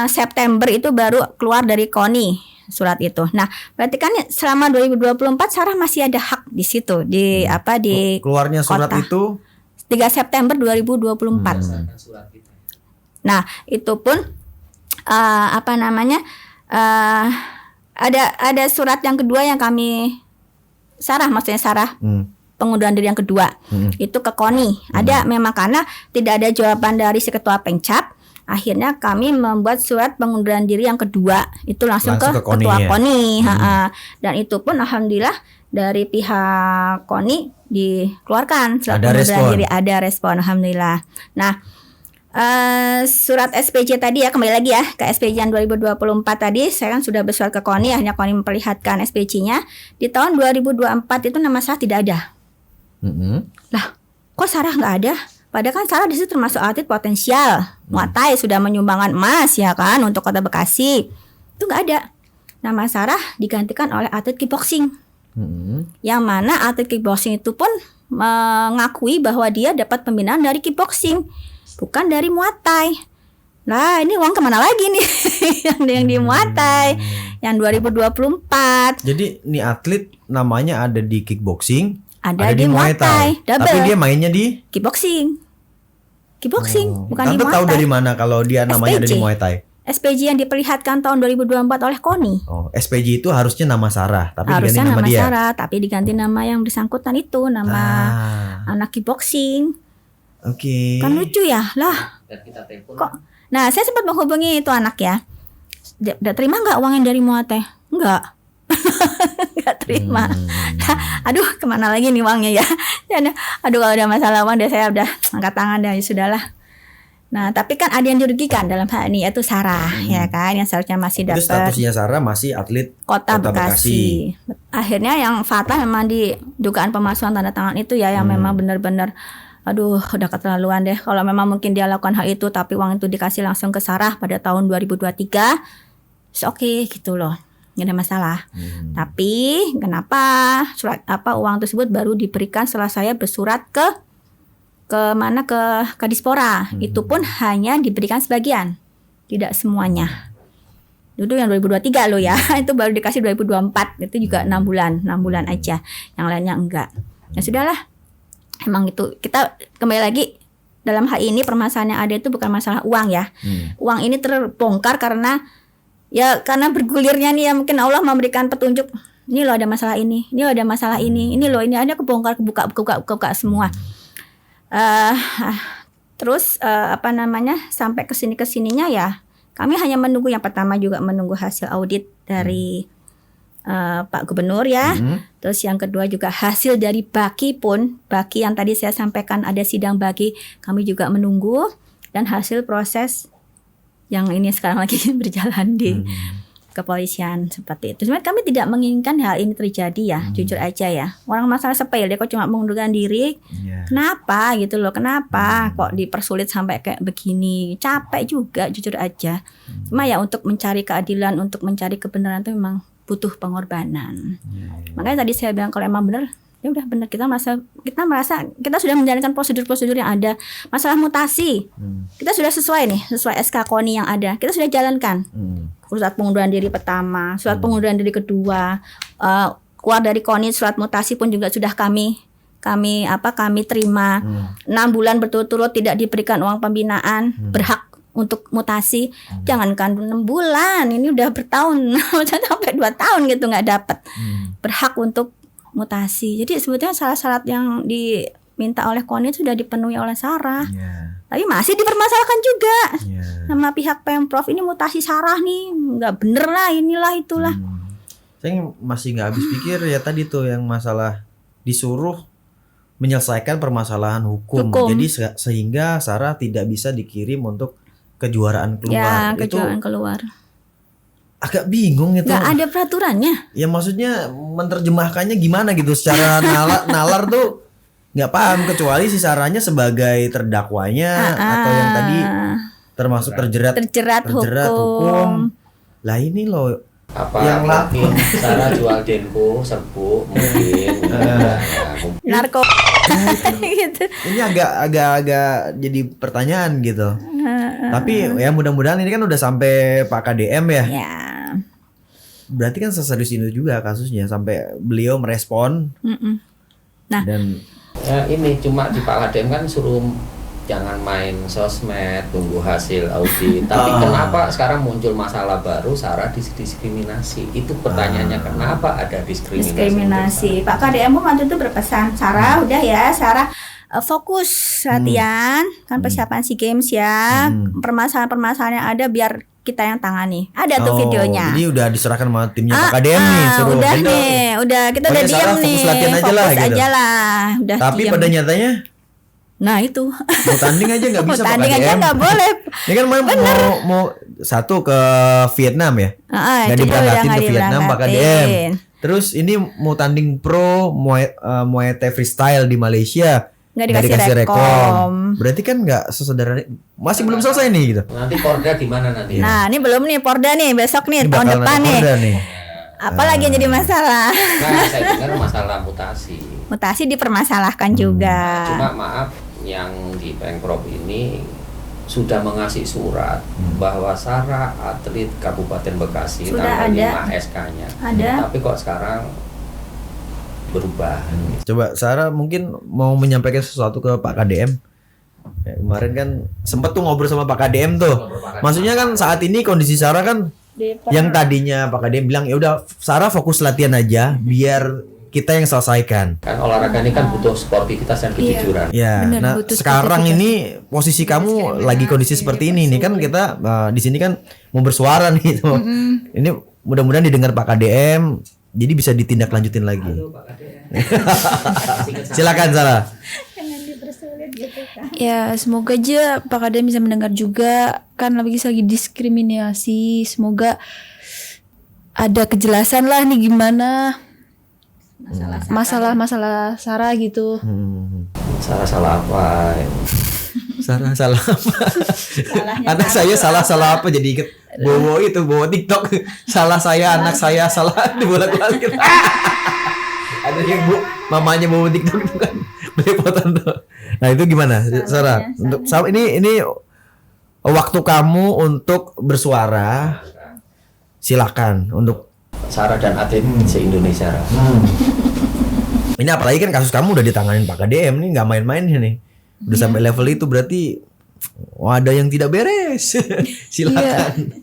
September itu baru keluar dari KONI surat itu. Nah, berarti kan selama 2024 Sarah masih ada hak di situ di di keluarnya surat kota. itu 3 September 2024. Nah, itu pun ada surat yang kedua yang kami Sarah pengunduran diri yang kedua itu ke KONI. Ada memang karena tidak ada jawaban dari si ketua Pengcap, akhirnya kami membuat surat pengunduran diri yang kedua itu langsung ke KONI, ketua ya? KONI. Dan itu pun alhamdulillah dari pihak KONI dikeluarkan surat Ada pengunduran respon. diri, ada respon alhamdulillah. Nah, Surat SPJ tadi ya, kembali lagi ya ke SPJ yang 2024 tadi, saya kan sudah bersurat ke KONI, hanya KONI memperlihatkan SPJ-nya. Di tahun 2024 itu nama Sarah tidak ada. Lah, kok Sarah nggak ada? Padahal kan Sarah di situ termasuk atlet potensial. Muay Thai sudah menyumbangkan emas ya kan untuk Kota Bekasi. Itu nggak ada. Nama Sarah digantikan oleh atlet kickboxing. Yang mana atlet kickboxing itu pun mengakui bahwa dia dapat pembinaan dari kickboxing, bukan dari Muay Thai. Nah, ini uang kemana lagi nih? yang di Muay Thai yang 2024. Jadi ini atlet namanya ada di kickboxing, ada di Muay Thai. Double. Tapi dia mainnya di Kickboxing, bukan di Tante Muay tahu Thai. dari mana kalau dia namanya ada di SPJ. Muay Thai? SPJ yang diperlihatkan tahun 2024 oleh KONI. Oh, SPJ itu harusnya nama Sarah, tapi Harusnya diganti nama dia. Sarah, tapi diganti nama yang bersangkutan itu, nama anak kickboxing. Oke. Kan lucu ya, lah. Dan kita telepon. Kok? Nah, saya sempat menghubungi itu anak ya. Dia terima nggak uang yang dari Muay Thai? Enggak. Nggak terima. Nah, aduh, kemana lagi nih uangnya ya? Aduh, kalau ada masalah uang, saya udah angkat tangan dan ya sudahlah. Nah, tapi kan ada yang dirugikan dalam hal ini, yaitu Sarah, ya kan, yang seharusnya masih Itu dapat statusnya Sarah masih atlet Kota Bekasi. Akhirnya yang fatal memang di dugaan pemalsuan tanda tangan itu ya, yang memang benar-benar, aduh, udah keterlaluan deh. Kalau memang mungkin dia lakukan hal itu, tapi uang itu dikasih langsung ke Sarah pada tahun 2023, oke gitu loh, nggak ada masalah. Tapi kenapa uang tersebut baru diberikan setelah saya bersurat ke Dispora. Itu pun hanya diberikan sebagian, tidak semuanya. Dulu yang 2023 loh ya, itu baru dikasih 2024, itu juga 6 bulan aja, yang lainnya enggak. Ya sudahlah, emang itu kita kembali lagi dalam hal ini permasalahan yang ada itu bukan masalah uang ya. Uang ini terbongkar karena bergulirnya nih ya, mungkin Allah memberikan petunjuk. Ini loh ada masalah ini loh ada masalah ini loh ini ada kebongkar kebuka semua. Terus sampai kesininya ya kami hanya menunggu, yang pertama juga menunggu hasil audit dari Pak Gubernur ya. Terus yang kedua juga hasil dari Baki yang tadi saya sampaikan ada sidang Baki, kami juga menunggu, dan hasil proses yang ini sekarang lagi berjalan di kepolisian seperti itu. Sebenarnya kami tidak menginginkan hal ini terjadi ya, jujur aja ya. Orang masalah sepele kok cuma mengundurkan diri. Kenapa gitu loh? Kenapa kok dipersulit sampai kayak begini? Capek juga jujur aja. Cuma ya untuk mencari keadilan, untuk mencari kebenaran itu memang butuh pengorbanan. Makanya tadi saya bilang kalau emang benar, ya udah benar, kita merasa kita sudah menjalankan prosedur-prosedur yang ada. Masalah mutasi kita sudah sesuai SK KONI yang ada, kita sudah jalankan. Surat pengunduran diri pertama, surat pengunduran diri kedua, keluar dari KONI surat mutasi pun juga sudah kami terima. 6 bulan berturut-turut tidak diberikan uang pembinaan, berhak untuk mutasi. Jangankan 6 bulan, ini udah bertahun sampai 2 tahun gitu nggak dapat berhak untuk mutasi. Jadi sebetulnya syarat-syarat yang diminta oleh KONI sudah dipenuhi oleh Sarah. Tapi masih dipermasalahkan juga sama pihak Pemprov, ini mutasi Sarah nih nggak bener lah, inilah itulah. Saya masih nggak habis pikir ya tadi tuh yang masalah disuruh menyelesaikan permasalahan hukum. Jadi sehingga Sarah tidak bisa dikirim untuk kejuaraan keluar. Ya, kejuaraan keluar. Agak bingung itu. Nggak ada peraturannya. Ya maksudnya menerjemahkannya gimana gitu secara nalar tuh nggak paham, kecuali si Sarahnya sebagai terdakwanya atau yang tadi termasuk terjerat hukum. Lah ini loh yang mungkin Sarah jual denko, serbuk mungkin. Narkoba gitu. Ini agak jadi pertanyaan gitu. Tapi ya mudah-mudahan ini kan udah sampai Pak KDM ya. Berarti kan seserius itu juga kasusnya sampai beliau merespon. Nah, dan ya ini cuma di Pak KDM kan suruh jangan main sosmed, tunggu hasil audit. Tapi kenapa sekarang muncul masalah baru, Sarah diskriminasi? Itu pertanyaannya, kenapa ada diskriminasi? Pak KDM waktu itu berpesan, Sarah udah ya, Sarah fokus latihan, kan persiapan SEA Games ya. Permasalahan-permasalahan yang ada biar kita yang tangani. Ada tuh videonya. Jadi udah diserahkan sama timnya Pak KDM nih, suruh. Udah kita udah diam nih. Fokus latihan aja lah gitu. Udah tapi diem. pada nyatanya Nah itu. Mau tanding aja nggak bisa Mau Pak tanding aja KDM. nggak boleh. Ini kan mau satu ke Vietnam ya. Itu Nggak dia udah diberangkatin nggak ke Vietnam Pak KDM. diberangkatin. Terus ini mau tanding pro Muay Thai freestyle di Malaysia. Nggak Nggak dikasih rekom. Berarti kan nggak sesederhana, masih belum selesai nih gitu. Nanti Porda gimana nanti? Nah ini belum nih Porda nih besok nih Ini tahun bakalan depan ada nih. Porda nih. Apalagi yang jadi masalah. Nah, saya dengar masalah mutasi. Mutasi dipermasalahkan juga. Cuma maaf, yang di Pengprov ini sudah mengasih surat bahwa Sarah atlet Kabupaten Bekasi Sudah tanggal ada. 5 SK-nya. Ada. Tapi kok sekarang berubah. Coba Sarah mungkin mau menyampaikan sesuatu ke Pak KDM. Ya, kemarin kan sempet tuh ngobrol sama Pak KDM tuh. Maksudnya kan saat ini kondisi Sarah kan yang tadinya Pak KDM bilang ya udah Sarah fokus latihan aja biar kita yang selesaikan. Kan olahraga ini kan butuh sportivitas dan kejujuran. Ya, Bener, nah butuh sekarang sportivitas. ini posisi kamu lagi kondisi seperti ini nih kan kita di sini kan mau bersuara nih gitu. Ini mudah-mudahan didengar Pak KDM jadi bisa ditindaklanjutin lagi. Silakan Sarah. Ya semoga aja Pak Kadem bisa mendengar juga. Kan lagi diskriminasi. Semoga ada kejelasan lah nih gimana masalah Sarah gitu. Salah apa? Sarah salah apa? Anak saya salah apa jadi ikut bawa TikTok. Salah saya anak saya salah dibolak-balik. Ada yang mamanya bawa TikTok itu kan belepotan tuh. Nah itu gimana Sarah? Untuk ini waktu kamu untuk bersuara. Silakan untuk Sarah dan atlet se-Indonesia. ini apalagi kan kasus kamu udah ditanganin Pak KDM nih nggak main-main nih. Udah sampai level itu berarti ada yang tidak beres. Silakan.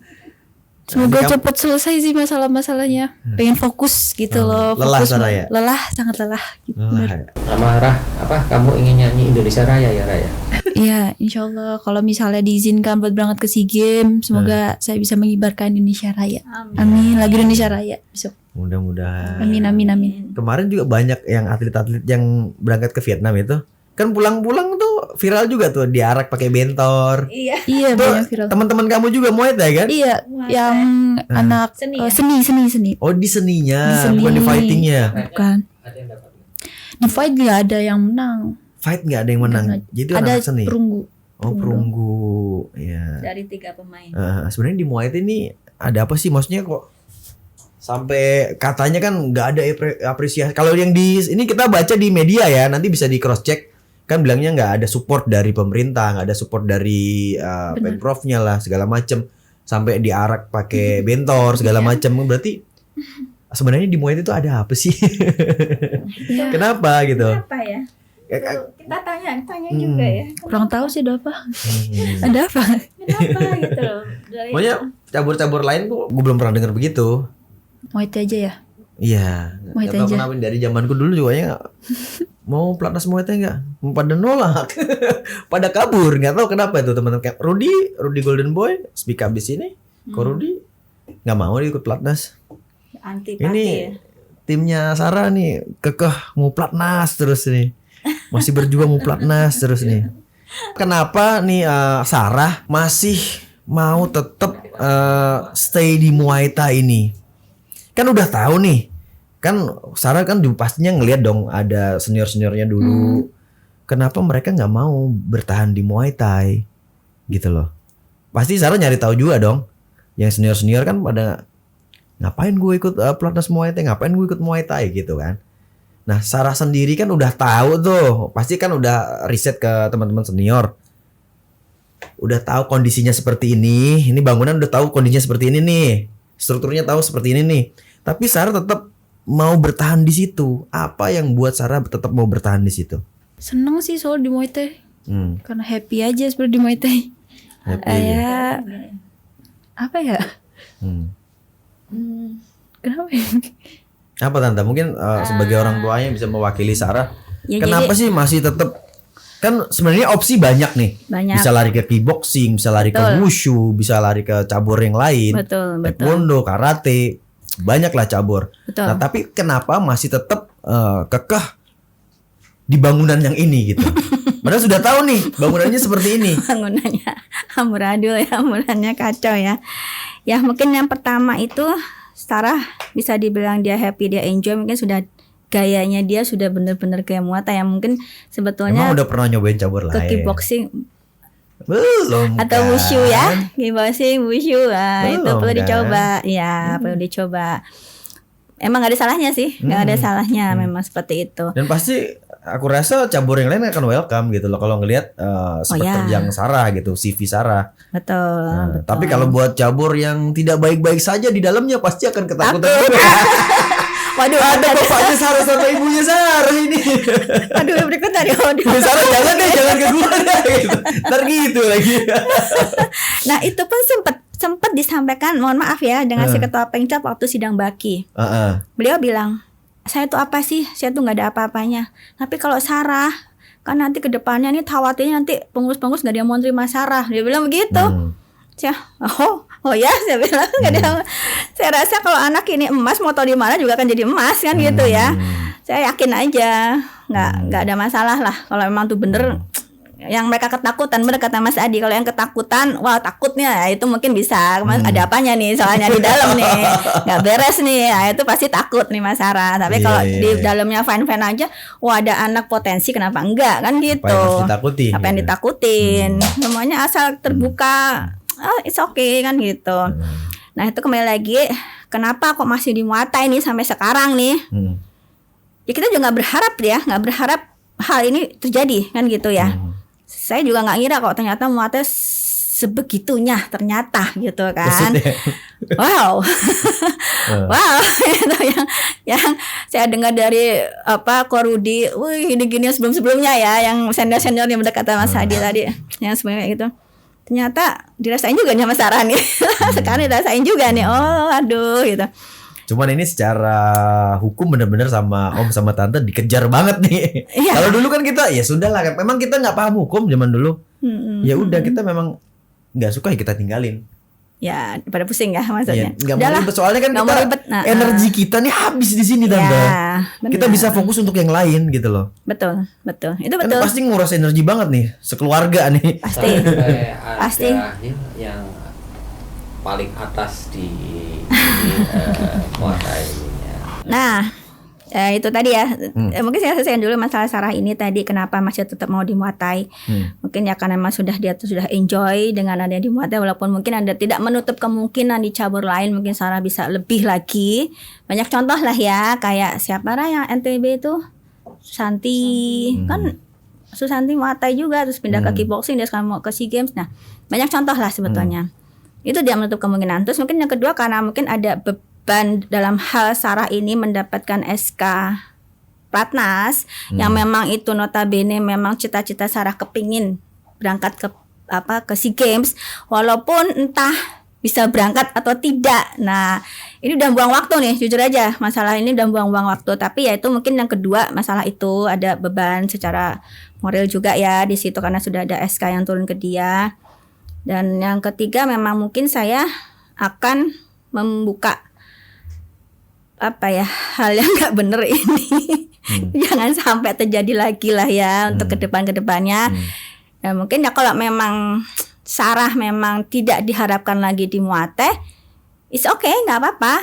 Semoga Nanti cepat selesai sih masalah-masalahnya. Pengen fokus gitu loh. lelah Fokus Sarah ya? Lelah, sangat lelah. Gitu. Sama Rah, apa kamu ingin nyanyi Indonesia Raya ya Raya? Iya, insya Allah kalau misalnya diizinkan buat berangkat ke SEA Games, semoga saya bisa mengibarkan Indonesia Raya. Amin. Lagi Indonesia Raya besok. Mudah-mudahan. Amin. Kemarin juga banyak yang atlet-atlet yang berangkat ke Vietnam itu. Kan pulang-pulang tuh viral juga tuh diarak pakai bentor. Iya. Iya, Tuh, banyak viral. teman-teman kamu juga Muay Thai kan? Iya, yang anak Seni ya? seni. Oh di seninya, Di seni. bukan di fightingnya. Bukan. Ada yang dapat. Di fight nggak ada yang menang. Fight nggak ada yang menang. Jadi itu Ada anak seni. perunggu. Oh perunggu. Ya. Dari 3 pemain. Sebenarnya di Muay Thai ini ada apa sih? Maksudnya kok sampai katanya kan nggak ada apresiasi. Kalau yang di ini kita baca di media ya, nanti bisa di cross check. Kan bilangnya nggak ada support dari pemerintah, nggak ada support dari Pemprovnya lah segala macem, sampai diarak pakai bentor segala macem. Berarti sebenarnya di Muay Thai itu ada apa sih? Kenapa gitu? Apa ya? Kita tanya juga ya. Kurang tahu sih ada apa. Ada apa? Kenapa gitu loh? Pokoknya cabur-cabur lain tuh gue belum pernah dengar begitu. Muay Thai aja ya. Iya. Muay Nggak Thai tahu aja. kenapa dari zamanku dulu juga ya mau pelatnas Muay Thai nggak? Pada nolak, pada kabur. Nggak tahu kenapa itu teman-teman. Kayak Rudy Golden Boy, speak up di sini. Kok Rudy nggak mau dia ikut pelatnas? Antipati Ini ya. timnya Sarah nih kekeh mau pelatnas terus nih. Masih berjuang mau pelatnas terus nih. Kenapa nih Sarah masih mau tetap stay di Muay Thai ini? Kan udah tahu nih. Kan Sarah kan juga pastinya ngelihat dong ada senior-seniornya dulu. Kenapa mereka nggak mau bertahan di Muay Thai? Gitu loh. Pasti Sarah nyari tahu juga dong. Yang senior-senior kan pada ngapain gue ikut pelatnas Muay Thai, ngapain gue ikut Muay Thai gitu kan. Nah Sarah sendiri kan udah tahu tuh, pasti kan udah riset ke teman-teman senior, udah tahu kondisinya seperti ini bangunan udah tahu kondisinya seperti ini nih, strukturnya tahu seperti ini nih, tapi Sarah tetap mau bertahan di situ. Apa yang buat Sarah tetap mau bertahan di situ? Seneng sih soal di Muay Thai. Karena happy aja seperti di Muay Thai. Happy Ya, apa ya? Kenapa ya? Apa Tante? Mungkin sebagai orang tuanya bisa mewakili Sarah. Ya, Kenapa sih masih tetap? Kan sebenarnya opsi banyak nih. Banyak. Bisa lari ke kickboxing, bisa lari ke wushu, bisa lari ke cabur yang lain. Betul. Taekwondo, karate, banyaklah cabur. Betul. Nah, tapi kenapa masih tetap kekeh di bangunan yang ini gitu? Padahal sudah tahu nih bangunannya seperti ini. Bangunannya amburadul ya, ambulannya kacau ya. Ya mungkin yang pertama itu Sarah bisa dibilang dia happy, dia enjoy, mungkin sudah gayanya dia sudah benar-benar kayak Muay Thai yang mungkin sebetulnya Emang udah pernah nyobain cabur ke lain? kickboxing Belum atau kan? wushu ya, kickboxing, wushu, itu Belum perlu kan? dicoba, ya perlu dicoba. Emang gak ada salahnya sih, gak ada salahnya memang seperti itu. Dan pasti aku rasa cabur yang lain akan welcome gitu loh kalau ngelihat seperti ya. yang Sarah gitu, CV Sarah. Betul, betul. Tapi kalau buat cabur yang tidak baik-baik saja di dalamnya pasti akan ketakutan Takut. juga. Waduh, Ada bapaknya Sarah sama ibunya Sarah ini. aduh berikut dari audio. Sarah jangan deh, jangan ke gua deh gitu. Ntar gitu lagi. Nah itu pun sempat disampaikan, mohon maaf ya, dengan si ketua Pengcap waktu sidang baki. Beliau bilang, saya tuh apa sih? Saya tuh nggak ada apa-apanya. Tapi kalau Sarah, kan nanti ke depannya nih khawatirnya nanti pengurus-pengurus nggak ada yang mau terima Sarah. Dia bilang begitu. Saya, oh ya, saya bilang nggak ada. Saya rasa kalau anak ini emas mau tahu di mana juga akan jadi emas kan gitu ya. Saya yakin aja, nggak ada masalah lah. Kalau memang tuh bener. Yang mereka ketakutan, bener kata Mas Adi, kalau yang ketakutan, wah takutnya ya, itu mungkin bisa, ada apanya nih soalnya di dalam nih, nggak beres nih, ya, itu pasti takut nih Mas Sarah. Tapi kalau di dalamnya fine-fine aja, wah ada anak potensi, kenapa enggak kan gitu? Apa yang harus ditakutin? Apa yang gitu. ditakutin? Semuanya asal terbuka, it's okay kan gitu. Nah itu kembali lagi, kenapa kok masih di Muay Thai nih sampai sekarang nih? Ya kita juga nggak berharap hal ini terjadi kan gitu ya. Saya juga nggak ngira kok ternyata Muay Thai sebegitunya ternyata gitu kan. Wow. Wow, itu yang saya dengar dari Korudi, wih ini gini sebelum-sebelumnya ya, yang senior yang mendekat sama Mas Hadi tadi, yang sebenarnya gitu. Ternyata dirasain juga nih Mas Sarah nih. Sekarang dirasain juga nih. Oh, aduh gitu. Cuman ini secara hukum benar-benar sama om sama tante dikejar banget nih. Iya. Kalau dulu kan kita ya sudah lah, memang kita nggak paham hukum zaman dulu. Ya udah kita memang nggak suka ya kita tinggalin. Ya pada pusing ya maksudnya. Nggak mau ribet soalnya kan kita ribet. energi kita nih habis di sini tante. Ya, Kita bisa fokus untuk yang lain gitu loh. Betul. Itu Kan betul. pasti nguras energi banget nih sekeluarga nih. Pasti. Pasti. Yang paling atas di Muay Thai ini. Nah, itu tadi ya. Mungkin saya selesaikan dulu masalah Sarah ini tadi, kenapa masih tetap mau di Muay Thai. Mungkin ya karena memang dia sudah enjoy dengan adanya di Muay Thai, walaupun mungkin Anda tidak menutup kemungkinan di cabur lain mungkin Sarah bisa lebih lagi. Banyak contoh lah ya, kayak siapa yang NTB itu Susanti. Kan Susanti Muay Thai juga, terus pindah ke kickboxing, dia sekarang mau ke SEA Games. Nah, banyak contoh lah sebetulnya. Itu dia menutup kemungkinan. Terus mungkin yang kedua karena mungkin ada beban dalam hal Sarah ini mendapatkan SK Platnas yang memang itu notabene memang cita-cita Sarah kepingin berangkat ke SEA Games, walaupun entah bisa berangkat atau tidak. Nah, ini udah buang waktu nih, jujur aja masalah ini udah buang-buang waktu. Tapi ya itu mungkin yang kedua masalah itu ada beban secara moral juga ya di situ karena sudah ada SK yang turun ke dia. Dan yang ketiga memang mungkin saya akan membuka hal yang nggak bener ini. Jangan sampai terjadi lagi lah ya untuk kedepannya. Dan mungkin ya kalau memang Sarah memang tidak diharapkan lagi di Muay Thai, it's okay, nggak apa-apa.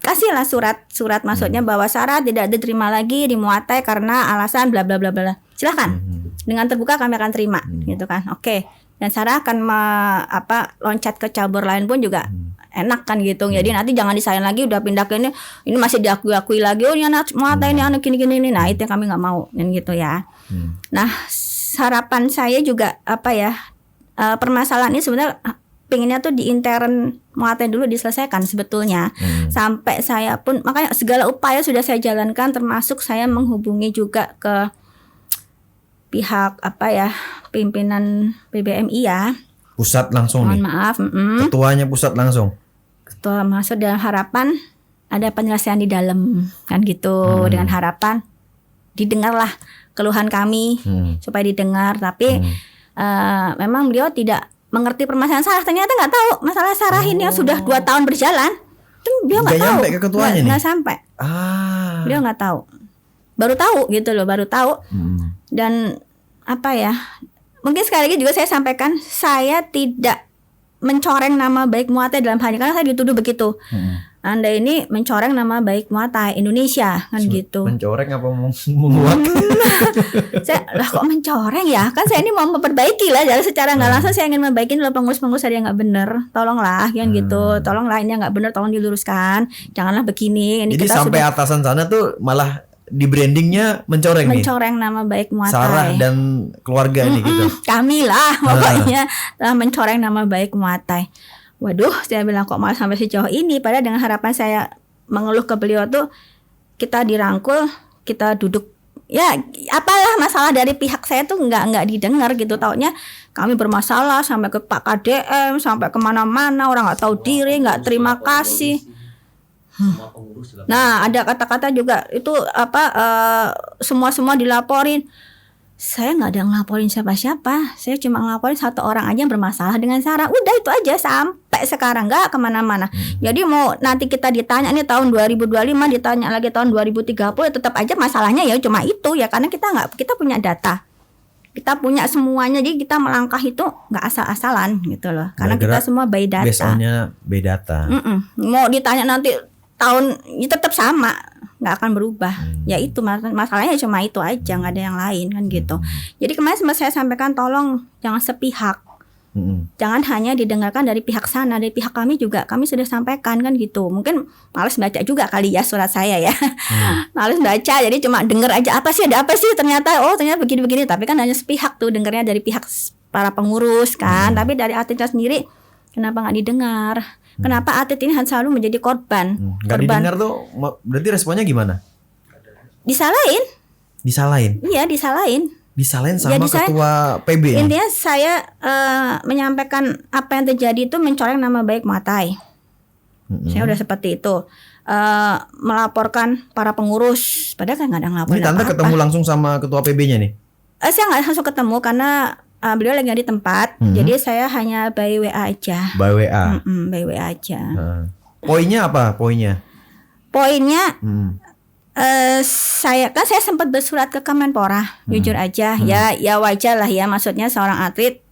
Kasihlah surat maksudnya bahwa Sarah tidak diterima lagi di Muay Thai karena alasan bla bla bla bla. Silakan. Dengan terbuka kami akan terima, gitu kan. Oke. Dan Sarah akan loncat ke cabur lain pun juga enak kan gitu. Jadi nanti jangan disayang lagi udah pindah ke ini masih diakui lagi, oh ini anak Muay Thai ini anak gini. Nah, itu yang kami nggak mau kan gitu ya. Nah, harapan saya juga permasalahan ini sebenarnya pengennya tuh di intern Muay Thai dulu diselesaikan sebetulnya. Sampai saya pun makanya segala upaya sudah saya jalankan, termasuk saya menghubungi juga ke pihak pimpinan PBMI ya. Pusat langsung Mohon nih. maaf. Ketuanya pusat langsung. Ketua masuk dalam harapan ada penyelesaian di dalam kan gitu, dengan harapan didengarlah keluhan kami supaya didengar. Tapi memang beliau tidak mengerti permasalahan Sarah. Ternyata nggak tahu masalah Sarah ini yang sudah 2 tahun berjalan. Itu dia nggak tahu. Nyampe ke ketuanya nih. Nggak sampai. Beliau nggak tahu. Baru tahu gitu loh, baru tahu. Dan apa ya? Mungkin sekali lagi juga saya sampaikan, saya tidak mencoreng nama baik Muay Thai dalam hal ini karena saya dituduh begitu. Anda ini mencoreng nama baik Muay Thai Indonesia kan gitu. Mencoreng apa menguak? Saya lah kok mencoreng ya? Kan saya ini mau memperbaiki lah. Jadi secara nggak langsung saya ingin memperbaiki loh pengurus-pengurus ada yang nggak benar. Tolonglah kan gitu. Tolonglah ini yang nggak benar tolong diluruskan. Janganlah begini. Ini Jadi kita sampai sudah atasan sana tuh malah di brandingnya mencoreng nih. mencoreng nama baik Muay Thai. Sarah dan keluarga ini gitu. Kami lah pokoknya telah mencoreng nama baik Muay Thai. Waduh, saya bilang kok malah sampai sejauh ini. Padahal dengan harapan saya mengeluh ke beliau tuh kita dirangkul, kita duduk. Ya, apalah masalah dari pihak saya tuh nggak didengar gitu. Taunya kami bermasalah sampai ke Pak KDM, sampai kemana-mana orang nggak tahu diri, nggak terima kasih. Semua pengurus dilaporkan. Nah, ada kata-kata juga itu semua dilaporin. Saya nggak ada ngelaporin siapa-siapa. Saya cuma ngelaporin satu orang aja yang bermasalah dengan Sarah. Udah itu aja sampai sekarang nggak kemana-mana. Jadi mau nanti kita ditanya nih tahun 2025, ditanya lagi tahun 2030, tetap aja masalahnya ya cuma itu ya karena kita punya data. Kita punya semuanya, jadi kita melangkah itu nggak asal-asalan gitu loh. Karena kita semua by data. Based on-nya by data. Mau ditanya nanti tahun ya tetap sama, nggak akan berubah. Ya itu masalahnya cuma itu aja, nggak ada yang lain kan gitu. Jadi kemarin sempat saya sampaikan tolong jangan sepihak. Jangan hanya didengarkan dari pihak sana, dari pihak kami juga kami sudah sampaikan kan gitu. Mungkin males baca juga kali ya surat saya ya. Males baca jadi cuma denger aja ada apa sih ternyata begini-begini, tapi kan hanya sepihak tuh dengernya dari pihak para pengurus kan. Tapi dari atletnya sendiri kenapa nggak didengar? Kenapa atlet ini selalu menjadi korban? Nggak didengar tuh berarti responnya gimana? Disalahin. Iya, disalahin. Disalahin sama Jadi ketua PB ya? Intinya saya menyampaikan apa yang terjadi itu mencoreng nama baik Muay Thai. Saya udah seperti itu. Melaporkan para pengurus, padahal kan nggak ada ngelaporin Ini Tante apa-apa. ketemu langsung sama ketua PB-nya nih? Saya nggak langsung ketemu karena beliau lagi nggak di tempat, jadi saya hanya by WA aja. By WA. By WA aja. Poinnya apa? Poinnya? Saya sempat bersurat ke Kemenpora, jujur aja, ya wajar lah ya, maksudnya seorang atlet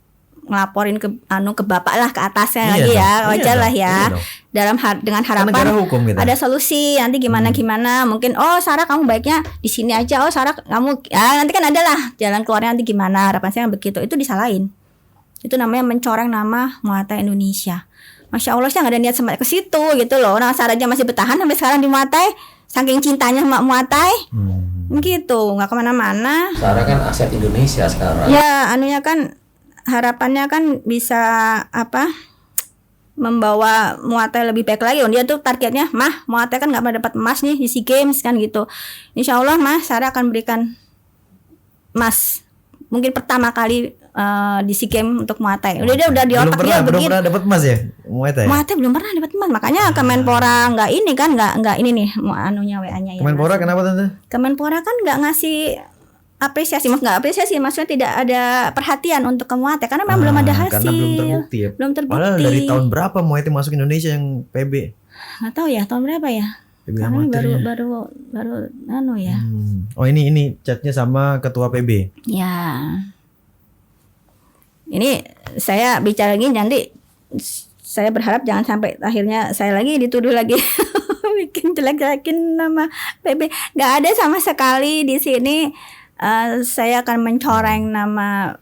ngelaporin ke bapak lah, ke atasnya lagi ya, wajar lah ya. Dengan harapan negara hukum gitu. ada solusi nanti gimana, mungkin Sarah kamu baiknya di sini aja, Sarah kamu nanti kan ada lah jalan keluarnya nanti gimana, harapan saya begitu. Itu disalahin, itu namanya mencoreng nama Muay Thai Indonesia. Masya Allah, saya nggak ada niat sampai ke situ gitu loh. Orang Sarah aja masih bertahan sampai sekarang di Muay Thai, saking cintanya sama Muay Thai, gitu, nggak kemana-mana. Sarah kan aset Indonesia sekarang. Ya, anunya kan harapannya kan bisa membawa Muay Thai lebih baik lagi. Dia tuh targetnya, Muay Thai kan nggak pernah dapat emas nih di SEA Games kan gitu. Insya Allah Sarah akan berikan emas, mungkin pertama kali di SEA Games untuk Muay Thai. Udah di otak dia belum begitu. pernah dapat emas ya Muay Thai? Muay Thai belum pernah dapat emas, makanya Kemenpora nggak ini kan, nggak ini nih anunya WA-nya ya. Kemenpora kenapa Tante? Kemenpora kan nggak ngasih apresiasi, maksudnya tidak ada perhatian untuk ke Muay Thai karena memang belum ada hasil. Karena belum terbukti ya. Belum terbukti. Padahal dari tahun berapa Muay Thai masuk Indonesia yang PB? Nggak tahu ya tahun berapa ya. PB Karena amatirnya. baru ya. Oh ini chatnya sama ketua PB. Ya. Ini saya bicara lagi nanti saya berharap jangan sampai akhirnya saya lagi dituduh lagi bikin jelek-jelekin nama PB. Nggak ada sama sekali di sini. Saya akan mencoreng nama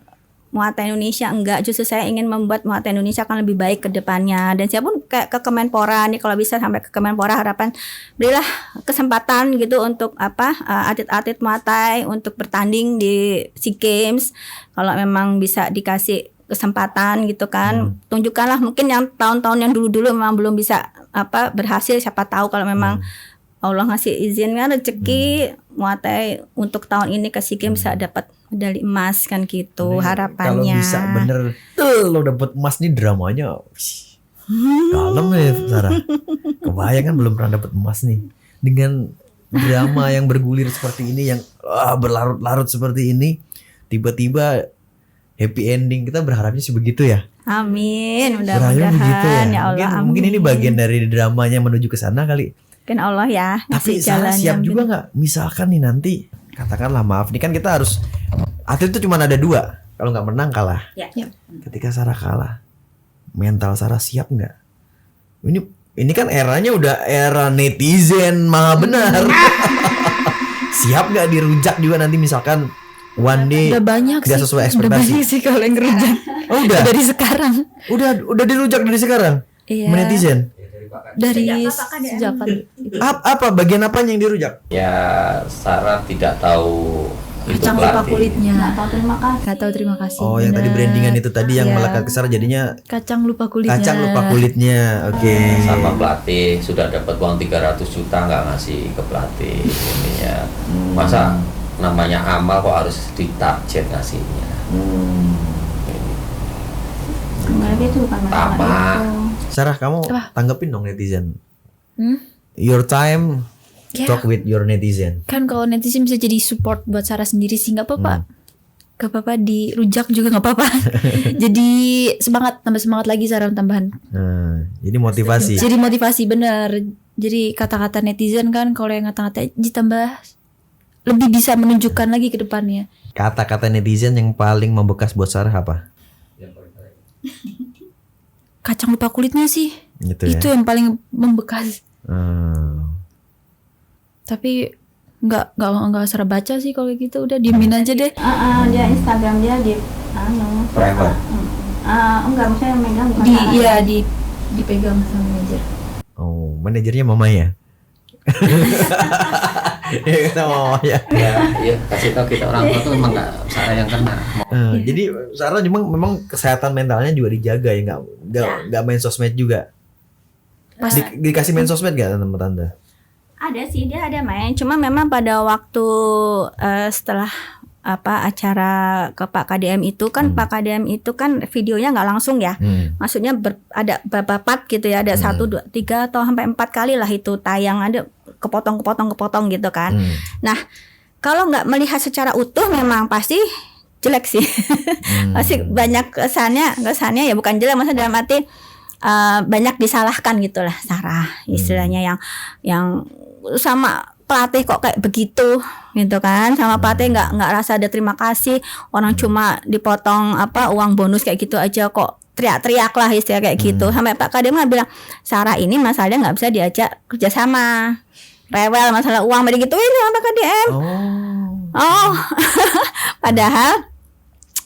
Muay Thai Indonesia, enggak, justru saya ingin membuat Muay Thai Indonesia akan lebih baik ke depannya. Dan saya pun kayak ke Kemenpora nih, kalau bisa sampai ke Kemenpora, harapan berilah kesempatan gitu untuk atlet-atlet Muay Thai untuk bertanding di SEA Games. Kalau memang bisa dikasih kesempatan gitu kan, tunjukkanlah. Mungkin yang tahun-tahun yang dulu-dulu memang belum bisa berhasil, siapa tahu kalau memang Allah ngasih izin kan rezeki Muay Thai untuk tahun ini ke SEA Games bisa dapat medali emas kan gitu. Ini harapannya. Kalau bisa bener tuh lo dapet emas nih dramanya dalam nih Sarah. Kebayang kan belum pernah dapet emas nih, dengan drama yang bergulir seperti ini, yang berlarut-larut seperti ini, tiba-tiba happy ending. Kita berharapnya sih begitu ya. Amin, Berharapnya mudah-mudahan begitu ya. ya Allah. Mungkin ini amin. bagian dari dramanya menuju ke sana kali. Kan Allah ya Tapi ngasih Sarah jalannya. siap juga nggak? Misalkan nih nanti katakanlah maaf nih kan kita harus atlet itu cuma ada 2. Kalau nggak menang kalah. Ya. Ketika Sarah kalah, mental Sarah siap nggak? Ini kan eranya udah era netizen maha benar. Siap nggak dirujak juga nanti misalkan one day Udah banyak nggak sih. sesuai Udah banyak ekspektasi. sih kalau yang ngerujak. Oh udah, Dari sekarang. udah dirujak dari sekarang. Iya. Sama netizen. Dari Sejak sejak itu. Apa bagian apanya yang dirujak? Ya Sarah tidak tahu itu Kacang lupa pelatih. kulitnya. Nggak tahu terima kasih. Nggak tahu terima kasih. Oh yang tadi Bener. brandingan itu tadi yang Iya. melekat ke Sarah jadinya Kacang lupa kulitnya. kacang lupa kulitnya. Oke. Sama pelatih sudah dapat uang 300 juta nggak ngasih ke pelatih ininya. Masa namanya amal kok harus ditarget ngasihnya. Nggak gitu, bukan masalah Apa? itu. Sarah kamu Apa? tanggepin dong netizen. Hmm? Your time Ya. talk with your netizen. Kan kalau netizen bisa jadi support buat Sarah sendiri sih, nggak apa-apa. Gak apa-apa dirujak juga nggak apa-apa. Jadi tambah semangat lagi Sarah tambahan. Nah, jadi motivasi. Jadi motivasi bener. Jadi kata-kata netizen kan kalau yang kata-kata ditambah lebih bisa menunjukkan lagi ke depannya. Kata-kata netizen yang paling membekas buat Sarah apa? Kacang lupa kulitnya sih. Gitu ya. Itu yang paling membekas. Tapi nggak Sarah baca sih kalau gitu, udah diemin aja deh. Dia Instagram dia di Private. enggak, maksudnya yang megang bukan Di Sarah. iya dipegang sama manajer. Oh, manajernya mama ya? Iya kata mama ya. Ya kasih tahu kita orang tua tuh memang nggak Sarah yang kena. Jadi Sarah memang kesehatan mentalnya juga dijaga ya, nggak main sosmed juga. Dikasih main sosmed gak tante? Ada sih, dia ada main. Cuma memang pada waktu setelah acara ke Pak KDM itu kan Pak KDM itu kan videonya nggak langsung ya. Maksudnya ada babat gitu ya, ada 1, 2, 3 atau sampai 4 kali lah itu tayang, ada kepotong gitu kan. Nah, kalau nggak melihat secara utuh memang pasti jelek sih. Pasti banyak kesannya ya bukan jelek, maksudnya dalam arti banyak disalahkan gitulah Sarah istilahnya, yang sama pelatih kok kayak begitu gitu kan, sama pelatih nggak rasa ada terima kasih, orang cuma dipotong uang bonus kayak gitu aja kok teriak-teriak lah istilah kayak gitu. Sampai Pak Kadem bilang Sarah ini masalahnya nggak bisa diajak kerjasama, rewel masalah uang begituin sama Pak Kadem. Oh padahal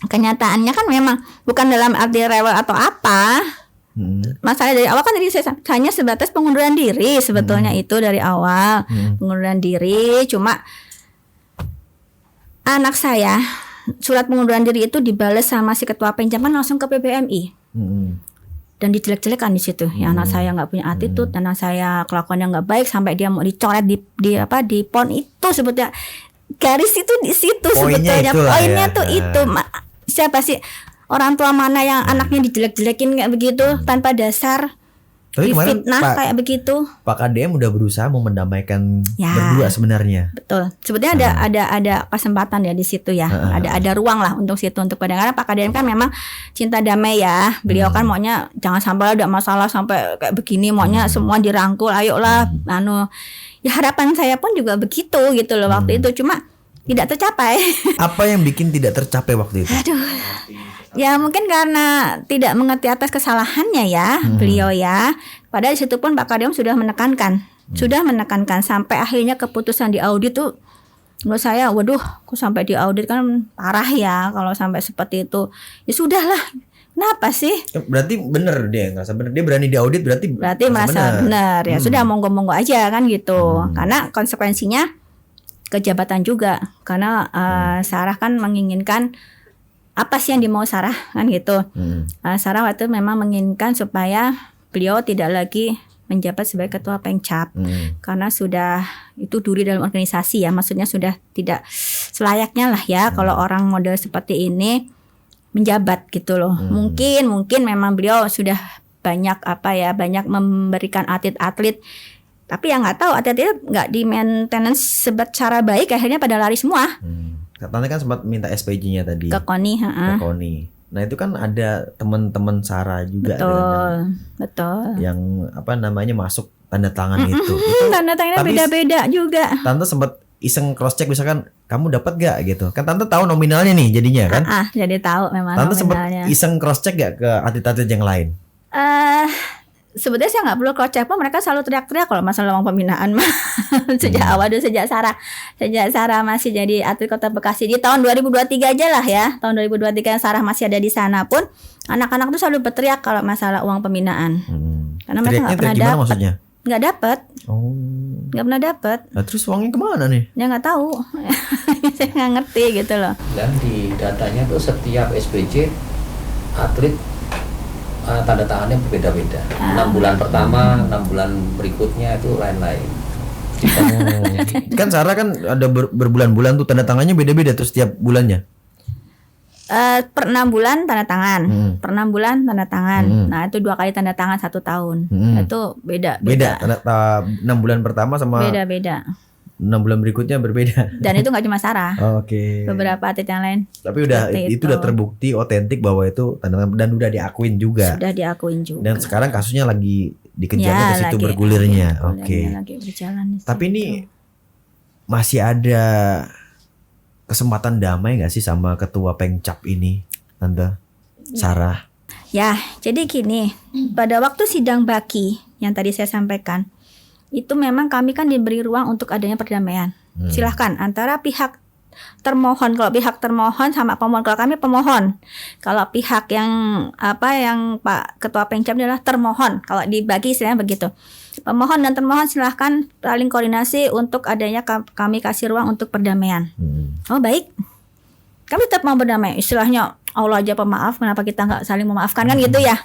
kenyataannya kan memang bukan dalam arti rewel atau apa. Masalah dari awal kan tadi hanya sebatas pengunduran diri sebetulnya itu dari awal pengunduran diri. Cuma anak saya surat pengunduran diri itu dibales sama si ketua pinjaman langsung ke PBMI dan dijelek-jelekan di situ. Ya anak saya nggak punya attitude, anak saya kelakuannya nggak baik sampai dia mau dicoret di pon itu sebetulnya. Garis itu di situ sebetulnya poinnya ya. tuh itu. Siapa sih orang tua mana yang anaknya dijelek-jelekin kayak begitu tanpa dasar, Tapi kemarin difitnah kayak begitu. Pak KDM udah berusaha mau mendamaikan Ya. berdua sebenarnya. Betul. Sebetulnya ada kesempatan ya di situ ya. Ada ruang lah untuk situ untuk kadang-kadang Pak Kadem kan memang cinta damai ya. Beliau kan maunya jangan sampai ada masalah sampai kayak begini, maunya semua dirangkul, ayolah ya harapan saya pun juga begitu gitu loh waktu itu, cuma tidak tercapai. Apa yang bikin tidak tercapai waktu itu? Aduh. Ya mungkin karena tidak mengerti atas kesalahannya ya beliau ya. Padahal di situ pun Pak Kadem sudah menekankan, sampai akhirnya keputusan di audit tuh menurut saya, waduh, kok sampai di audit kan parah ya kalau sampai seperti itu. Ya sudahlah, kenapa sih? Berarti bener dia ngerasa bener, dia berani di audit berarti merasa benar ya sudah monggo-monggo aja kan gitu. Karena konsekuensinya kejabatan juga. Karena Sarah kan menginginkan apa sih yang dimau Sarah kan gitu. Sarah waktu itu memang menginginkan supaya beliau tidak lagi menjabat sebagai ketua Pengcap karena sudah itu duri dalam organisasi ya, maksudnya sudah tidak selayaknya lah ya kalau orang model seperti ini menjabat gitu loh. Mungkin memang beliau sudah banyak banyak memberikan atlet-atlet, tapi yang nggak tahu atletnya nggak di maintenance secara baik, akhirnya pada lari semua. Tante kan sempat minta SPJ-nya tadi Ke Koni, ke Koni. Nah itu kan ada teman-teman Sarah juga betul. yang masuk tanda tangan itu. Tanda tangannya tapi beda-beda juga. Tante sempat iseng cross check misalkan kamu dapat gak gitu. Kan tante tahu nominalnya nih jadinya kan. Jadi tahu memang Tante sempat nominalnya. iseng cross check gak ke atlet-atlet yang lain? Sebetulnya saya nggak perlu cross check pun, mereka selalu teriak-teriak kalau masalah uang pembinaan mah. Sejak awal dulu, sejak Sarah masih jadi atlet Kota Bekasi di tahun 2023 aja lah ya. Tahun 2023 yang Sarah masih ada di sana pun anak-anak tuh selalu berteriak kalau masalah uang pembinaan. Karena mereka nggak pernah gimana dapat. maksudnya? Nggak dapat. Oh. Nggak pernah dapat. Nah, terus uangnya kemana nih? Ya nggak tahu. Saya nggak ngerti gitu loh. Dan di datanya tuh setiap SPJ atlet tanda tangannya berbeda-beda. 6 bulan pertama, 6 bulan berikutnya itu lain-lain. Kan Sarah kan ada berbulan-bulan tuh tanda tangannya beda-beda tuh setiap bulannya. Per 6 bulan tanda tangan, per 6 bulan tanda tangan. Nah itu 2 kali tanda tangan 1 tahun. Itu beda. Beda 6 bulan pertama sama Beda. 6 bulan berikutnya berbeda. Dan itu nggak cuma Sarah. Oke. Beberapa atlet yang lain. Tapi udah seperti itu udah terbukti otentik bahwa itu tanda tangan dan udah diakuin juga. Sudah diakuin juga. Dan sekarang kasusnya lagi dikejarnya Ya, ke situ lagi- bergulirnya. lagi- Oke. lagi berjalan di Tapi situ. ini masih ada kesempatan damai nggak sih sama ketua Pengcap ini, Tante Sarah? Ya, jadi gini, pada waktu sidang baki yang tadi saya sampaikan, itu memang kami kan diberi ruang untuk adanya perdamaian. Silahkan antara pihak termohon, kalau pihak termohon sama pemohon, kalau kami pemohon, kalau pihak yang Pak Ketua Pengcap adalah termohon, kalau dibagi istilahnya begitu. Pemohon dan termohon silahkan saling koordinasi untuk adanya kami kasih ruang untuk perdamaian. Oh baik, kami tetap mau berdamai. Istilahnya Allah aja pemaaf, kenapa kita nggak saling memaafkan kan gitu ya?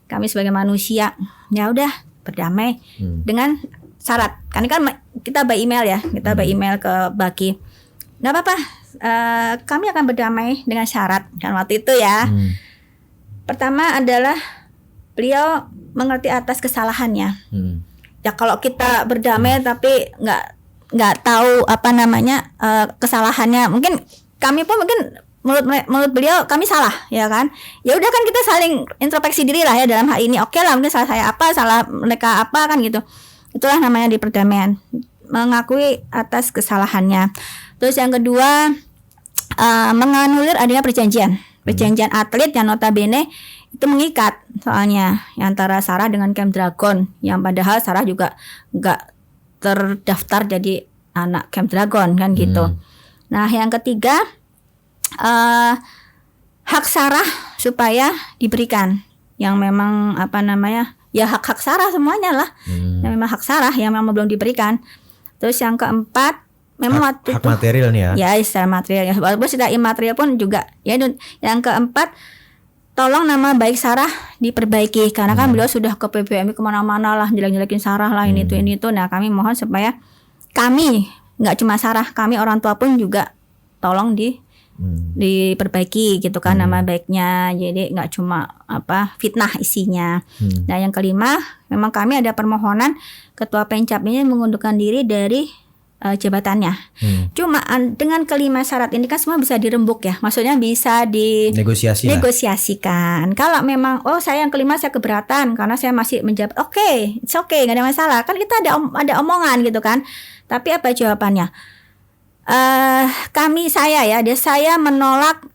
Kami sebagai manusia, ya udah berdamai dengan syarat. Kan kita by email ya, kita by email ke Baki. Nggak apa-apa, kami akan berdamai dengan syarat kan waktu itu ya. Pertama adalah beliau mengerti atas kesalahannya. Ya kalau kita berdamai tapi nggak tahu kesalahannya, mungkin kami pun mungkin menurut beliau kami salah ya kan. Ya udah kan kita saling introspeksi diri lah ya dalam hal ini. Oke lah, mungkin salah saya apa, salah mereka apa kan gitu. Itulah namanya di perdamaian, mengakui atas kesalahannya. Terus yang kedua, menganulir adanya perjanjian atlet yang notabene itu mengikat soalnya antara Sarah dengan Camp Dragon, yang padahal Sarah juga nggak terdaftar jadi anak Camp Dragon kan gitu. Nah yang ketiga, hak Sarah supaya diberikan yang memang ya hak Sarah semuanya lah, yang memang hak Sarah yang memang belum diberikan. Terus yang keempat, memang waktu hak material nih ya. Ya secara material ya, walaupun secara imaterial pun juga ya. Yang keempat, tolong nama baik Sarah diperbaiki, karena kan beliau sudah ke PBMI kemana-mana lah, jelek-jelekin Sarah lah, ini itu. Nah kami mohon supaya kami, nggak cuma Sarah, kami orang tua pun juga tolong diperbaiki gitu kan nama baiknya, jadi nggak cuma fitnah isinya. Nah yang kelima, memang kami ada permohonan Ketua Pengcap ini mengundurkan diri dari jabatannya. Cuma dengan kelima syarat ini kan semua bisa dirembuk ya, maksudnya bisa negosiasikan. Kalau memang saya yang kelima saya keberatan karena saya masih menjabat, it's okay, nggak ada masalah. Kan kita ada omongan gitu kan. Tapi apa jawabannya? Saya menolak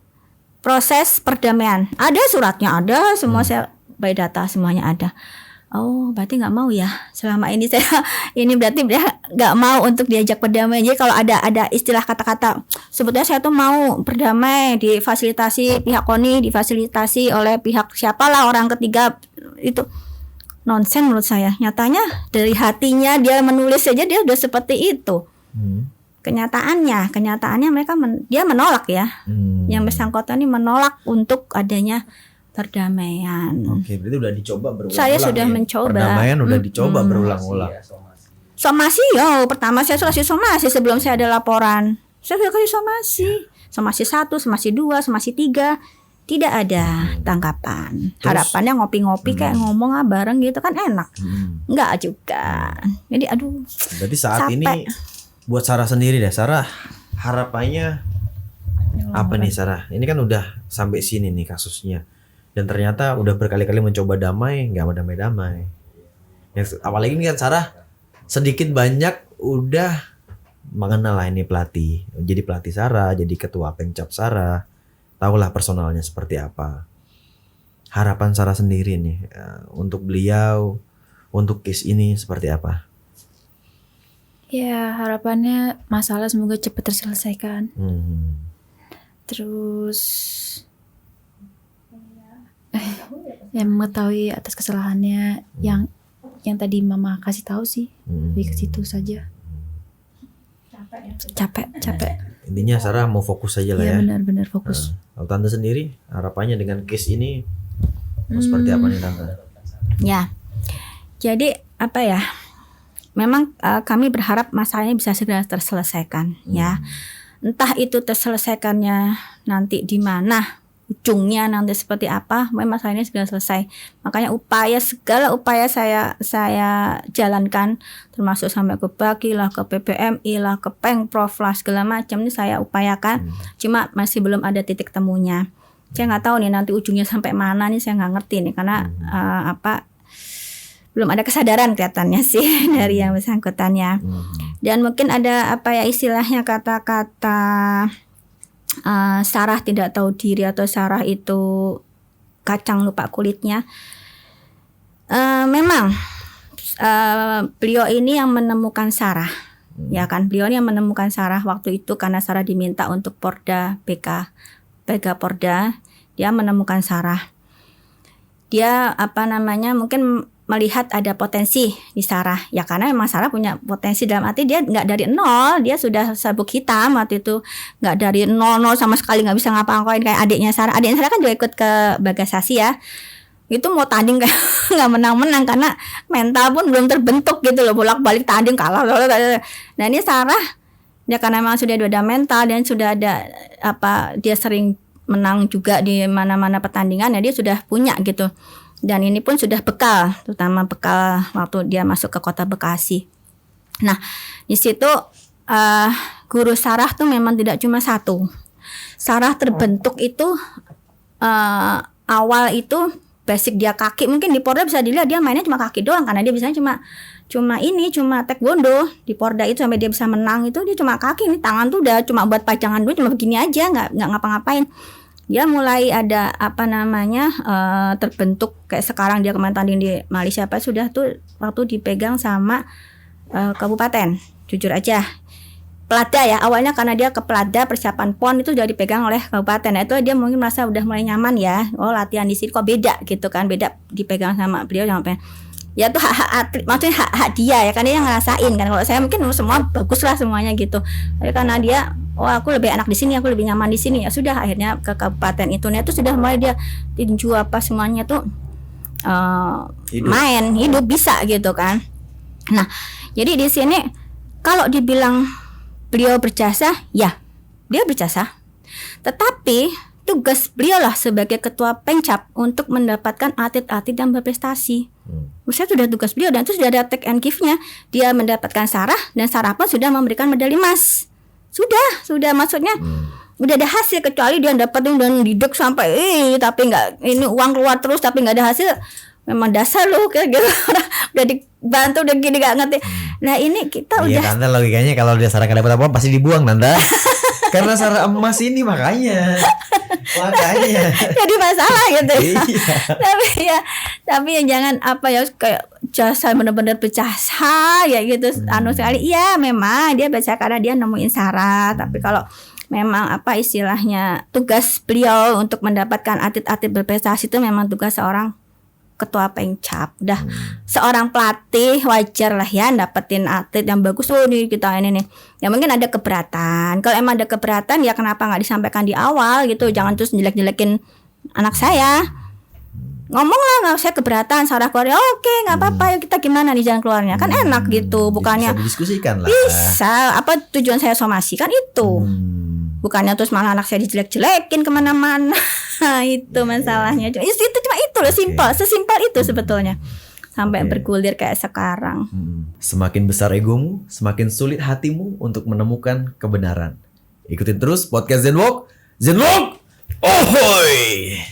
proses perdamaian. Ada suratnya, ada semua, saya by data semuanya ada. Oh, berarti nggak mau ya. Selama ini ini berarti dia nggak mau untuk diajak berdamai. Jadi kalau ada istilah kata-kata, sebetulnya saya tuh mau berdamai, difasilitasi pihak KONI, difasilitasi oleh pihak siapalah orang ketiga, itu nonsen menurut saya. Nyatanya dari hatinya dia menulis saja dia udah seperti itu. Kenyataannya mereka dia menolak ya. Yang bersangkutan ini menolak untuk adanya perdamaian. Oke, berarti udah dicoba berulang-ulang. Saya sudah mencoba. Perdamaian udah dicoba berulang-ulang. Somasi pertama saya kasih somasi sebelum saya ada laporan. Saya sudah kasih somasi 1, somasi 2, somasi 3. Tidak ada tanggapan. Harapannya ngopi-ngopi kayak ngomong bareng gitu kan enak. Enggak juga. Jadi Berarti saat ini buat Sarah sendiri deh, Sarah harapannya apa nih Sarah? Ini kan udah sampai sini nih kasusnya, dan ternyata udah berkali-kali mencoba damai, nggak mau damai-damai. Apalagi ini kan Sarah sedikit banyak udah mengenal lah ini pelatih. Jadi pelatih Sarah, jadi ketua Pengcap Sarah. Tahulah personalnya seperti apa. Harapan Sarah sendiri nih untuk beliau, untuk case ini seperti apa? Ya harapannya masalah semoga cepat terselesaikan. Terus yang mengetahui atas kesalahannya yang tadi mama kasih tahu sih. Lebih ke situ saja. Capek. Intinya Sarah mau fokus aja lah ya. Iya benar fokus. Kalau Tante sendiri harapannya dengan case ini mau seperti apa nih Tante? Ya, jadi apa ya? Memang kami berharap masalahnya bisa segera terselesaikan ya. Entah itu terselesaikannya nanti di mana, ujungnya nanti seperti apa, memang masalahnya segera selesai. Makanya segala upaya saya jalankan, termasuk sampai ke Baki lah, ke PPMI lah, ke Pengprov lah, segala macam ini saya upayakan. Cuma masih belum ada titik temunya. Saya nggak tahu nih nanti ujungnya sampai mana nih, saya nggak ngerti nih karena belum ada kesadaran kelihatannya sih dari yang bersangkutannya. Dan mungkin ada istilahnya kata-kata Sarah tidak tahu diri atau Sarah itu kacang lupa kulitnya. Memang beliau ini yang menemukan Sarah, ya kan? Beliau ini yang menemukan Sarah waktu itu karena Sarah diminta untuk Porda BK Porda, dia menemukan Sarah. Dia mungkin melihat ada potensi di Sarah, ya karena memang Sarah punya potensi dalam arti dia nggak dari nol, dia sudah sabuk hitam waktu itu, nggak dari nol sama sekali, nggak bisa ngapa-ngapain kayak adiknya Sarah kan juga ikut ke Bagasasi ya, itu mau tanding kayak nggak menang-menang karena mental pun belum terbentuk gitu loh, bolak-balik tanding kalah. Nah ini Sarah dia karena memang sudah ada mental dan sudah ada dia sering menang juga di mana-mana pertandingan ya, dia sudah punya gitu. Dan ini pun sudah bekal, terutama bekal waktu dia masuk ke kota Bekasi. Nah, di situ guru Sarah tuh memang tidak cuma satu. Sarah terbentuk itu awal itu basic dia kaki. Mungkin di Porda bisa dilihat dia mainnya cuma kaki doang karena dia biasanya cuma taekwondo. Di Porda itu sampai dia bisa menang itu dia cuma kaki, ini tangan tuh udah cuma buat pajangan dulu, cuma begini aja, nggak ngapa-ngapain. Dia mulai ada terbentuk kayak sekarang dia kemarin tanding di Malaysia sudah tuh waktu dipegang sama kabupaten. Jujur aja Pelada ya awalnya karena dia ke Pelada persiapan PON itu sudah dipegang oleh kabupaten. Nah, itu dia mungkin merasa udah mulai nyaman ya. Oh latihan di sini kok beda gitu kan, beda dipegang sama beliau sampai ya itu hak atlet, maksudnya hak dia ya kan, dia yang ngerasain kan. Kalau saya mungkin semua bagus lah semuanya gitu, tapi karena dia aku lebih enak di sini, aku lebih nyaman di sini, ya sudah akhirnya ke kabupaten itu. Nah itu sudah mulai dia tinju semuanya tuh hidup bisa gitu kan. Nah jadi di sini kalau dibilang beliau berjasa, ya dia berjasa, tetapi tugas beliau lah sebagai ketua Pengcap untuk mendapatkan atlet-atlet yang berprestasi. Maksudnya sudah tugas beliau dan itu sudah ada take and give-nya. Dia mendapatkan Sarah dan Sarah pun sudah memberikan medali emas. Sudah maksudnya udah ada hasil, kecuali dia dapetin dan didik sampai tapi nggak, ini uang keluar terus tapi nggak ada hasil. Memang dasar loh kayak gitu. Udah dibantu udah gini nggak ngerti. Nah ini kita udah. Iya Tante, logikanya kalau dia Sarah nggak dapat apa pasti dibuang Tante. Karena Sarah emas ini makanya jadi masalah gitu ya. tapi ya jangan kayak jasa benar-benar berjasa ya gitu sekali. Iya memang dia baca karena dia nemuin Sarah, tapi kalau memang istilahnya tugas beliau untuk mendapatkan atlet-atlet berprestasi itu memang tugas seorang ketua Pengcap. Udah seorang pelatih wajar lah ya dapetin atlet yang bagus. Nih kita ini nih. Ya mungkin ada keberatan. Kalau emang ada keberatan ya kenapa nggak disampaikan di awal gitu. Jangan terus jelek-jelekin anak saya. Ngomong lah, nggak saya keberatan Sarah keluarnya. Oke nggak apa-apa, ya kita gimana nih jalan keluarnya. Kan enak gitu. Bukannya bisa didiskusikan lah. Bisa. Apa tujuan saya somasi kan itu. Bukannya terus malah anak saya dijelek-jelekin kemana-mana. Itu masalahnya. Itu cuma itu loh, sesimpel itu sebetulnya. Sampai bergulir kayak sekarang. Semakin besar egomu, semakin sulit hatimu untuk menemukan kebenaran. Ikutin terus podcast Zenwalk. Zenwalk! Ahoy!